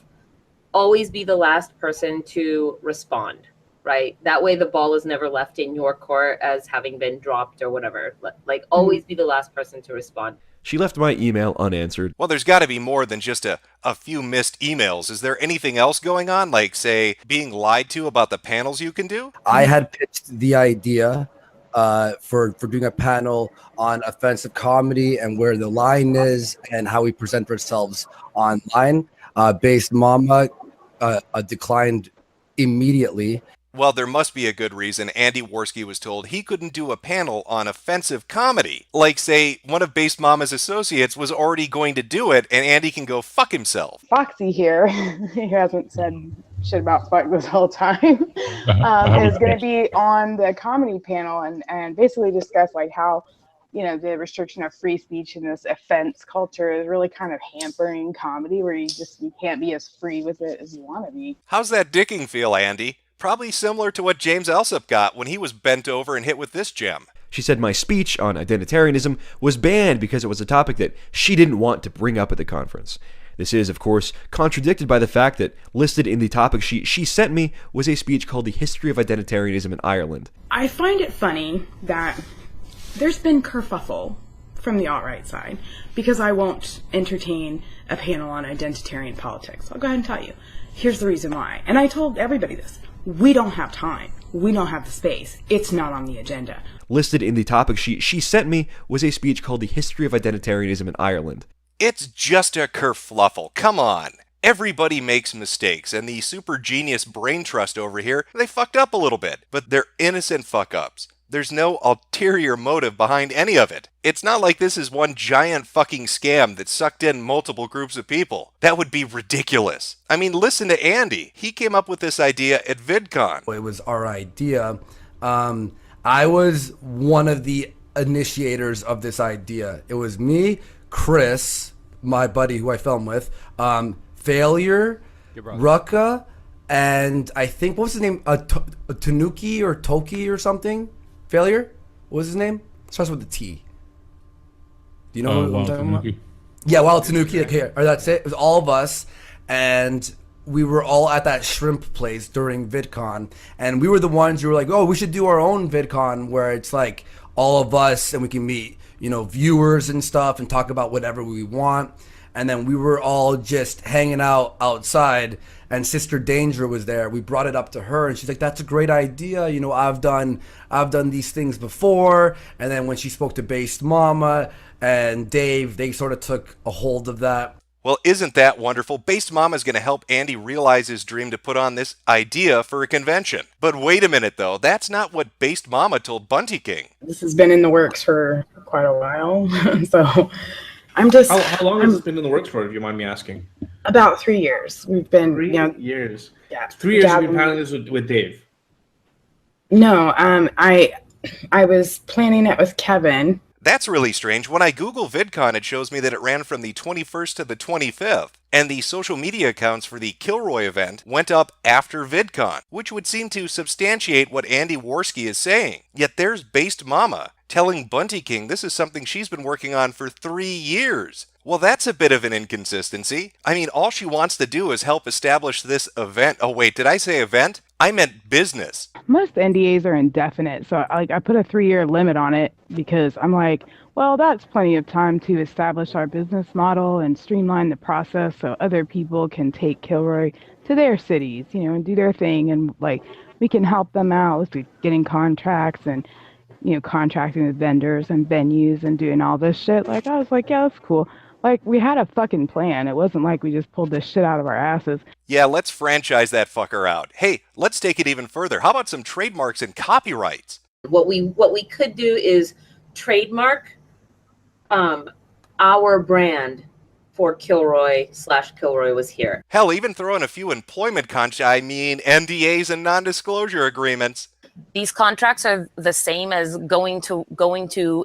always be the last person to respond, right? That way the ball is never left in your court as having been dropped or whatever. Like, always be the last person to respond. She left my email unanswered. Well, there's got to be more than just a few missed emails. Is there anything else going on? Like, say, being lied to about the panels you can do? I had pitched the idea for doing a panel on offensive comedy and where the line is and how we present ourselves online. Based Mama declined immediately. Well, there must be a good reason Andy Worski was told he couldn't do a panel on offensive comedy. Like, say, one of Based Mama's associates was already going to do it, and Andy can go fuck himself. Foxy here, who hasn't said shit about fuck this whole time, is going to be on the comedy panel and basically discuss like how, you know, the restriction of free speech in this offense culture is really kind of hampering comedy where you can't be as free with it as you want to be. How's that dicking feel, Andy? Probably similar to what James Alsop got when he was bent over and hit with this gem. She said my speech on identitarianism was banned because it was a topic that she didn't want to bring up at the conference. This is, of course, contradicted by the fact that listed in the topic sheet she sent me was a speech called The History of Identitarianism in Ireland. I find it funny that there's been kerfuffle from the alt-right side because I won't entertain a panel on identitarian politics. I'll go ahead and tell you. Here's the reason why. And I told everybody this. We don't have time. We don't have the space. It's not on the agenda. Listed in the topic sheet she sent me was a speech called The History of Identitarianism in Ireland. It's just a kerfluffle. Come on. Everybody makes mistakes, and the super genius brain trust over here, they fucked up a little bit, but they're innocent fuck-ups. There's no ulterior motive behind any of it. It's not like this is one giant fucking scam that sucked in multiple groups of people. That would be ridiculous. I mean, listen to Andy. He came up with this idea at VidCon. It was our idea. I was one of the initiators of this idea. It was me, Chris, my buddy who I filmed with, Failure, Rucka, and I think, what was his name? Tanuki or Toki or something? Failure? What was his name? Starts with a T. Do you know who I'm talking about? Yeah, Wild Tanuki. Okay, or that's it. It was all of us, and we were all at that shrimp place during VidCon, and we were the ones who were like, "Oh, we should do our own VidCon where it's like all of us, and we can meet, viewers and stuff, and talk about whatever we want." And then we were all just hanging out outside, and Sister Danger was there. We brought it up to her, and she's like, "That's a great idea. I've done these things before." And then when she spoke to Based Mama and Dave, they sort of took a hold of that. Well, isn't that wonderful? Based Mama is going to help Andy realize his dream to put on this idea for a convention. But wait a minute, though. That's not what Based Mama told Bunty King. This has been in the works for quite a while, so I'm just... How long has this been in the works for, if you mind me asking? About 3 years. We've been... 3 years? Yeah. 3 years you've been planning this with Dave? No, I was planning it with Kevin. That's really strange. When I Google VidCon, it shows me that it ran from the 21st to the 25th, and the social media accounts for the Kilroy event went up after VidCon, which would seem to substantiate what Andy Worski is saying. Yet there's Based Mama telling Bunty King this is something she's been working on for 3 years. Well, that's a bit of an inconsistency. I mean, all she wants to do is help establish this event. Oh, wait, did I say event? I meant business. Most NDAs are indefinite, so I put a 3-year limit on it because I'm like, well, that's plenty of time to establish our business model and streamline the process so other people can take Kilroy to their cities, and do their thing, and we can help them out with getting contracts and contracting with vendors and venues and doing all this shit. I was like, yeah, that's cool. We had a fucking plan. It wasn't like we just pulled this shit out of our asses. Yeah, let's franchise that fucker out. Hey, let's take it even further. How about some trademarks and copyrights? What we could do is trademark our brand for Kilroy was here. Hell, even throw in a few employment NDAs and non-disclosure agreements. These contracts are the same as going to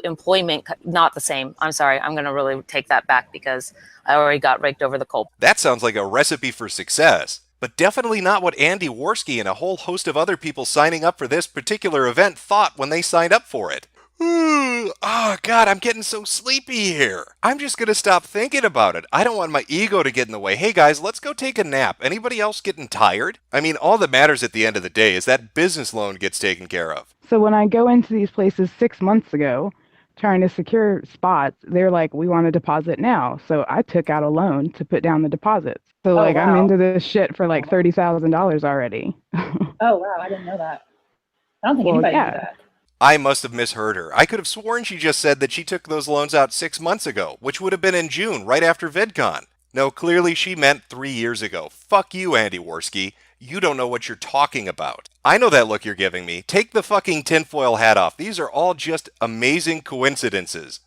employment. Not the same. I'm sorry. I'm going to really take that back because I already got raked over the coal. That sounds like a recipe for success, but definitely not what Andy Worski and a whole host of other people signing up for this particular event thought when they signed up for it. Oh, God, I'm getting so sleepy here. I'm just going to stop thinking about it. I don't want my ego to get in the way. Hey, guys, let's go take a nap. Anybody else getting tired? I mean, all that matters at the end of the day is that business loan gets taken care of. So when I go into these places 6 months ago, trying to secure spots, they're like, we want a deposit now. So I took out a loan to put down the deposits. So wow. I'm into this shit for $30,000 already. Oh, wow. I didn't know that. I don't think anybody knew that. I must have misheard her. I could have sworn she just said that she took those loans out 6 months ago, which would have been in June, right after VidCon. No, clearly she meant 3 years ago. Fuck you, Andy Worski. You don't know what you're talking about. I know that look you're giving me. Take the fucking tinfoil hat off. These are all just amazing coincidences.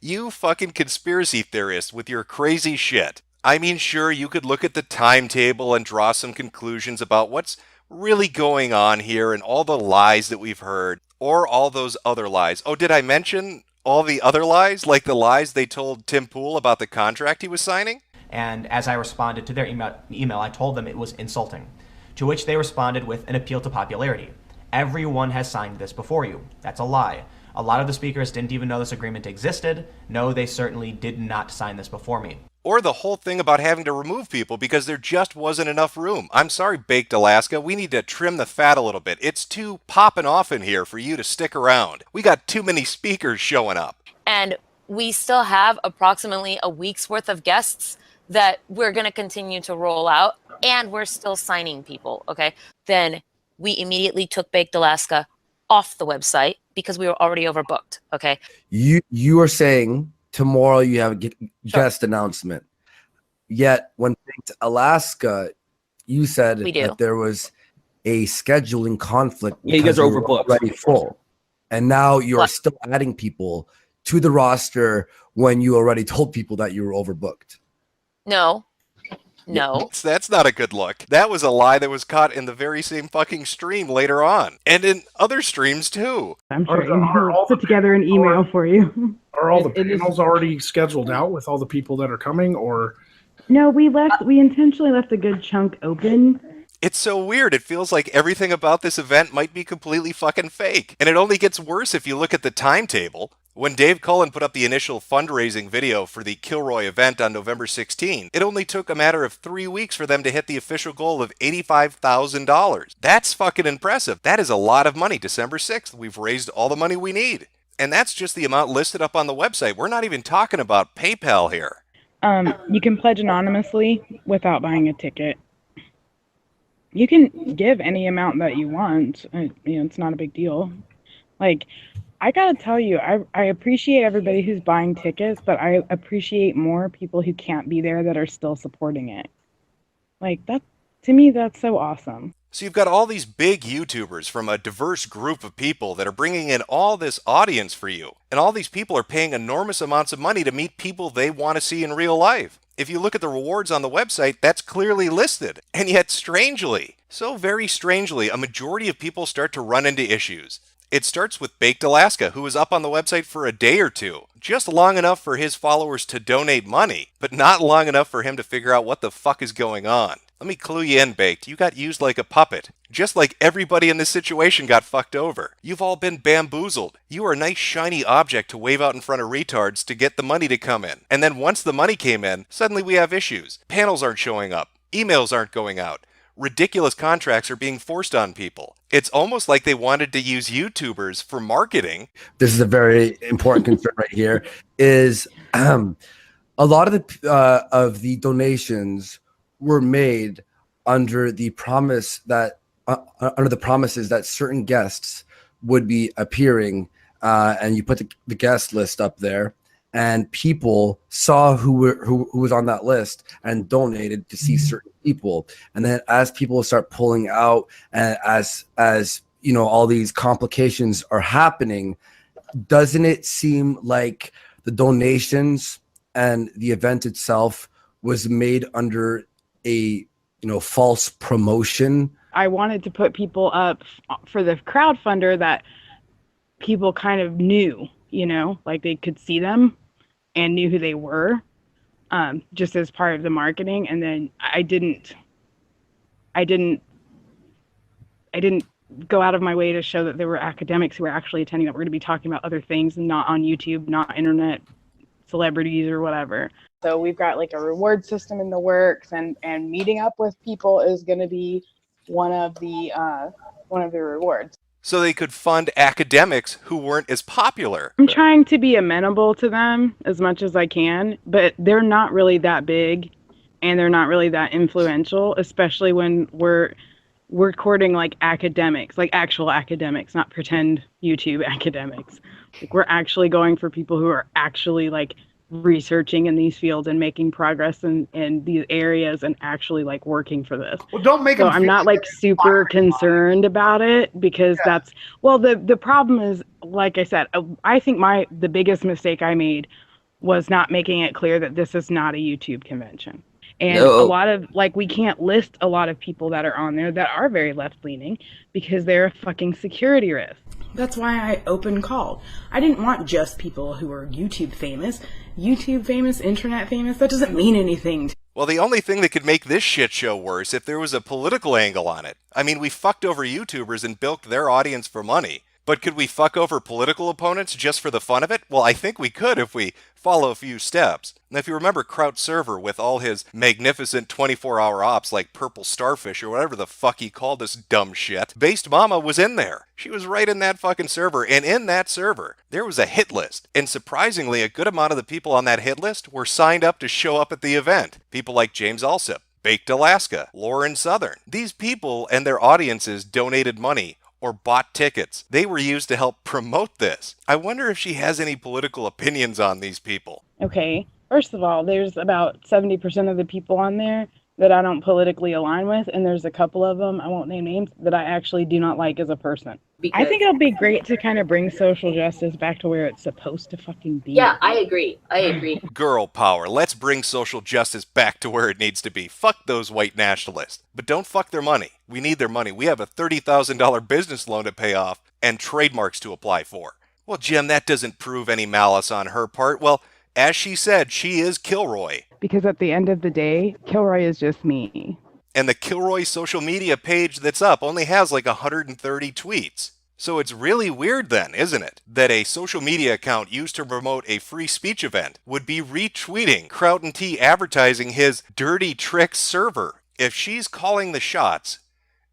You fucking conspiracy theorists with your crazy shit. I mean, sure, you could look at the timetable and draw some conclusions about what's really going on here and all the lies that we've heard. Or all those other lies. Oh, did I mention all the other lies? Like the lies they told Tim Pool about the contract he was signing? And as I responded to their email, I told them it was insulting. To which they responded with an appeal to popularity. Everyone has signed this before you. That's a lie. A lot of the speakers didn't even know this agreement existed. No, they certainly did not sign this before me. Or the whole thing about having to remove people because there just wasn't enough room. I'm sorry, Baked Alaska. We need to trim the fat a little bit. It's too popping off in here for you to stick around. We got too many speakers showing up. And we still have approximately a week's worth of guests that we're going to continue to roll out. And we're still signing people, okay? Then we immediately took Baked Alaska off the website because we were already overbooked, okay? You are saying tomorrow you have a guest announcement. Yet when Baked Alaska, you said that there was a scheduling conflict. Yeah, you guys are overbooked. Already full. And now you're still adding people to the roster when you already told people that you were overbooked. No. That's not a good look. That was a lie that was caught in the very same fucking stream later on. And in other streams too. I'm sure he'll put together an email for you. Are all the panels already scheduled out with all the people that are coming, or? No, we intentionally left a good chunk open. It's so weird. It feels like everything about this event might be completely fucking fake. And it only gets worse if you look at the timetable. When Dave Cullen put up the initial fundraising video for the Kilroy event on November 16, it only took a matter of 3 weeks for them to hit the official goal of $85,000. That's fucking impressive. That is a lot of money. December 6th, we've raised all the money we need. And that's just the amount listed up on the website. We're not even talking about PayPal here. You can pledge anonymously without buying a ticket. You can give any amount that you want. It's not a big deal. Like, I gotta tell you, I appreciate everybody who's buying tickets, but I appreciate more people who can't be there that are still supporting it. Like, that, to me, that's so awesome. So you've got all these big YouTubers from a diverse group of people that are bringing in all this audience for you. And all these people are paying enormous amounts of money to meet people they want to see in real life. If you look at the rewards on the website, that's clearly listed. And yet, strangely, so very strangely, a majority of people start to run into issues. It starts with Baked Alaska, who was up on the website for a day or two, just long enough for his followers to donate money, but not long enough for him to figure out what the fuck is going on. Let me clue you in, Baked. You got used like a puppet. Just like everybody in this situation got fucked over. You've all been bamboozled. You are a nice shiny object to wave out in front of retards to get the money to come in. And then once the money came in, suddenly we have issues. Panels aren't showing up. Emails aren't going out. Ridiculous contracts are being forced on people. It's almost like they wanted to use YouTubers for marketing. This is a very important concern right here. Is a lot of the donations were made under the promise that under the promises that certain guests would be appearing, and you put the guest list up there, and people saw who was on that list and donated to see certain people. And then as people start pulling out, and as all these complications are happening, doesn't it seem like the donations and the event itself was made under a false promotion? I wanted to put people up for the crowdfunder that people kind of knew, like they could see them and knew who they were, just as part of the marketing. And then I didn't go out of my way to show that there were academics who were actually attending, that we're going to be talking about other things, not on YouTube, not internet celebrities or whatever. So we've got like a reward system in the works, and meeting up with people is going to be one of the rewards. So they could fund academics who weren't as popular. I'm trying to be amenable to them as much as I can, but they're not really that big, and they're not really that influential, especially when we're courting like academics, like actual academics, not pretend YouTube academics. Like, we're actually going for people who are actually like researching in these fields and making progress in these areas and actually like working for this. Well, don't make so them I'm not like super concerned about it, because that's, well, the problem is, like I said, I think the biggest mistake I made was not making it clear that this is not a YouTube convention. And a lot of, like, we can't list a lot of people that are on there that are very left-leaning because they're a fucking security risk. That's why I open called. I didn't want just people who are YouTube famous, internet famous. That doesn't mean anything. Well, the only thing that could make this shit show worse if there was a political angle on it. I mean, we fucked over YouTubers and bilked their audience for money. But could we fuck over political opponents just for the fun of it? Well, I think we could if we follow a few steps. Now, if you remember Kraut server with all his magnificent 24-hour ops like Purple Starfish or whatever the fuck he called this dumb shit, Based Mama was in there. She was right in that fucking server, and in that server, there was a hit list. And surprisingly, a good amount of the people on that hit list were signed up to show up at the event. People like James Alsip, Baked Alaska, Lauren Southern. These people and their audiences donated money or bought tickets. They were used to help promote this. I wonder if she has any political opinions on these people. Okay, first of all, there's about 70% of the people on there that I don't politically align with, and there's a couple of them, I won't name names, that I actually do not like as a person. I think it'll be great to kind of bring social justice back to where it's supposed to fucking be. Yeah, I agree. Girl power. Let's bring social justice back to where it needs to be. Fuck those white nationalists. But don't fuck their money. We need their money. We have a $30,000 business loan to pay off and trademarks to apply for. Well, Jim, that doesn't prove any malice on her part. Well, as she said, she is Kilroy. Because at the end of the day, Kilroy is just me. And the Kilroy social media page that's up only has like 130 tweets. So it's really weird then, isn't it, that a social media account used to promote a free speech event would be retweeting Kraut and T advertising his dirty trick server. If she's calling the shots,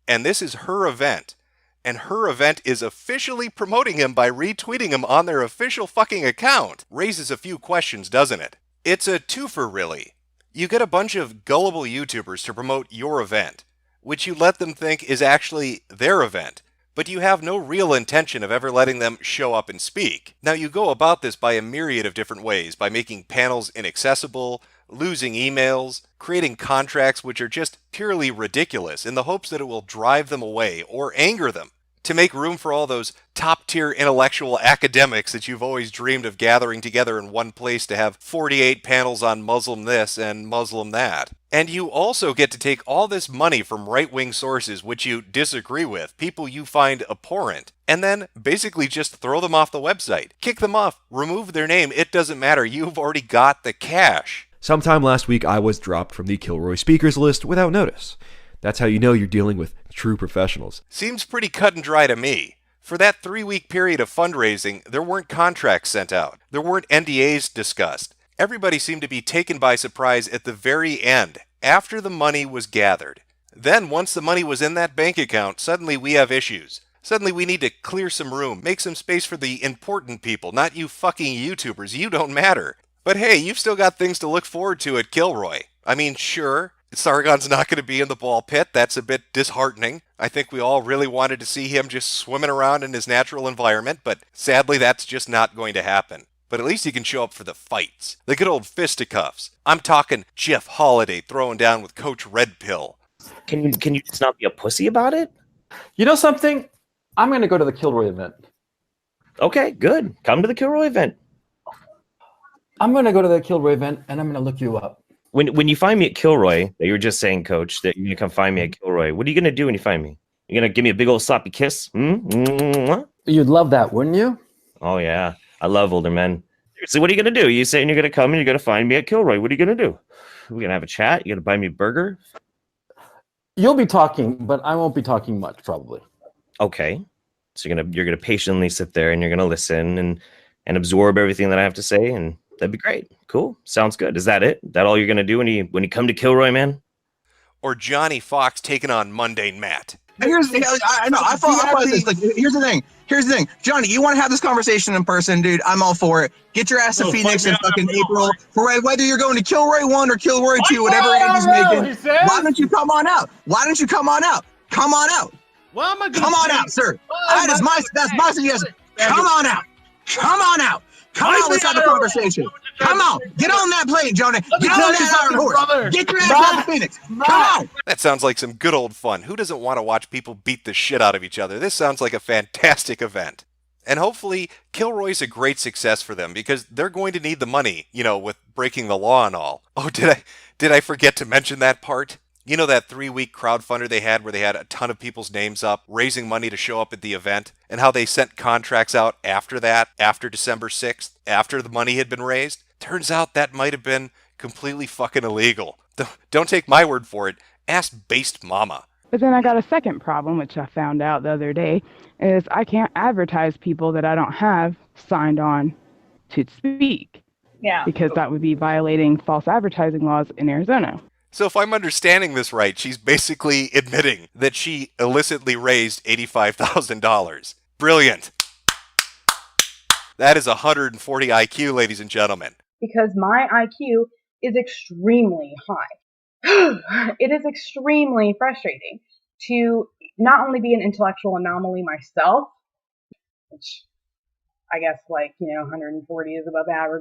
and this is her event, and her event is officially promoting him by retweeting him on their official fucking account, raises a few questions, doesn't it? It's a twofer, really. You get a bunch of gullible YouTubers to promote your event, which you let them think is actually their event, but you have no real intention of ever letting them show up and speak. Now, you go about this by a myriad of different ways, by making panels inaccessible, losing emails, creating contracts which are just purely ridiculous in the hopes that it will drive them away or anger them, to make room for all those top-tier intellectual academics that you've always dreamed of gathering together in one place to have 48 panels on Muslim this and Muslim that. And you also get to take all this money from right-wing sources which you disagree with, people you find abhorrent, and then basically just throw them off the website. Kick them off, remove their name, it doesn't matter, you've already got the cash. Sometime last week, I was dropped from the Kilroy speakers list without notice. That's how you know you're dealing with true professionals. Seems pretty cut and dry to me. For that 3-week period of fundraising, there weren't contracts sent out. There weren't NDAs discussed. Everybody seemed to be taken by surprise at the very end, after the money was gathered. Then, once the money was in that bank account, suddenly we have issues. Suddenly we need to clear some room, make some space for the important people, not you fucking YouTubers. You don't matter. But hey, you've still got things to look forward to at Kilroy. I mean, sure, Sargon's not going to be in the ball pit. That's a bit disheartening. I think we all really wanted to see him just swimming around in his natural environment, but sadly that's just not going to happen. But at least he can show up for the fights. The good old fisticuffs. I'm talking Jeff Holiday throwing down with Coach Red Pill. Can you just not be a pussy about it? You know something? I'm going to go to the Kilroy event. Okay, good. Come to the Kilroy event. I'm going to go to the Kilroy event, and I'm going to look you up. When you find me at Kilroy, that you were just saying, Coach, that you're going to come find me at Kilroy, what are you going to do when you find me? You're going to give me a big old sloppy kiss? You'd love that, wouldn't you? Oh, yeah. I love older men. So what are you going to do? You saying you're going to come and you're going to find me at Kilroy. What are you going to do? We're going to have a chat? You're going to buy me a burger? You'll be talking, but I won't be talking much, probably. Okay. So you're gonna patiently sit there and you're going to listen and absorb everything that I have to say, and that'd be great. Cool. Sounds good. Is that it? That all you're going to do when you come to Kilroy, man? Or Johnny Fox taking on Mundane Matt. Here's the thing. Here's the thing. Johnny, you want to have this conversation in person, dude? I'm all for it. Get your ass to Phoenix in fucking April. For whether you're going to Kilroy 1 or Kilroy 2, whatever Andy's making. Why don't you come on out? Why don't you come on out? Come on out. Well, I'm come on out, sir. That's my suggestion. Come on out. Come on out. Come on, let's have a conversation. Come on, get on that plane, Johnny. Get on that Iron Horse. Get your ass out to Phoenix. Come on. That sounds like some good old fun. Who doesn't want to watch people beat the shit out of each other? This sounds like a fantastic event. And hopefully, Kilroy's a great success for them because they're going to need the money, with breaking the law and all. Oh, did I forget to mention that part? You know that 3-week crowdfunder they had where they had a ton of people's names up, raising money to show up at the event, and how they sent contracts out after that, after December 6th, after the money had been raised? Turns out that might have been completely fucking illegal. Don't take my word for it. Ask Based Mama. But then I got a second problem, which I found out the other day, is I can't advertise people that I don't have signed on to speak. Yeah. Because that would be violating false advertising laws in Arizona. So if I'm understanding this right, she's basically admitting that she illicitly raised $85,000. Brilliant. That is 140 IQ, ladies and gentlemen. Because my IQ is extremely high. It is extremely frustrating to not only be an intellectual anomaly myself, which I guess 140 is above average,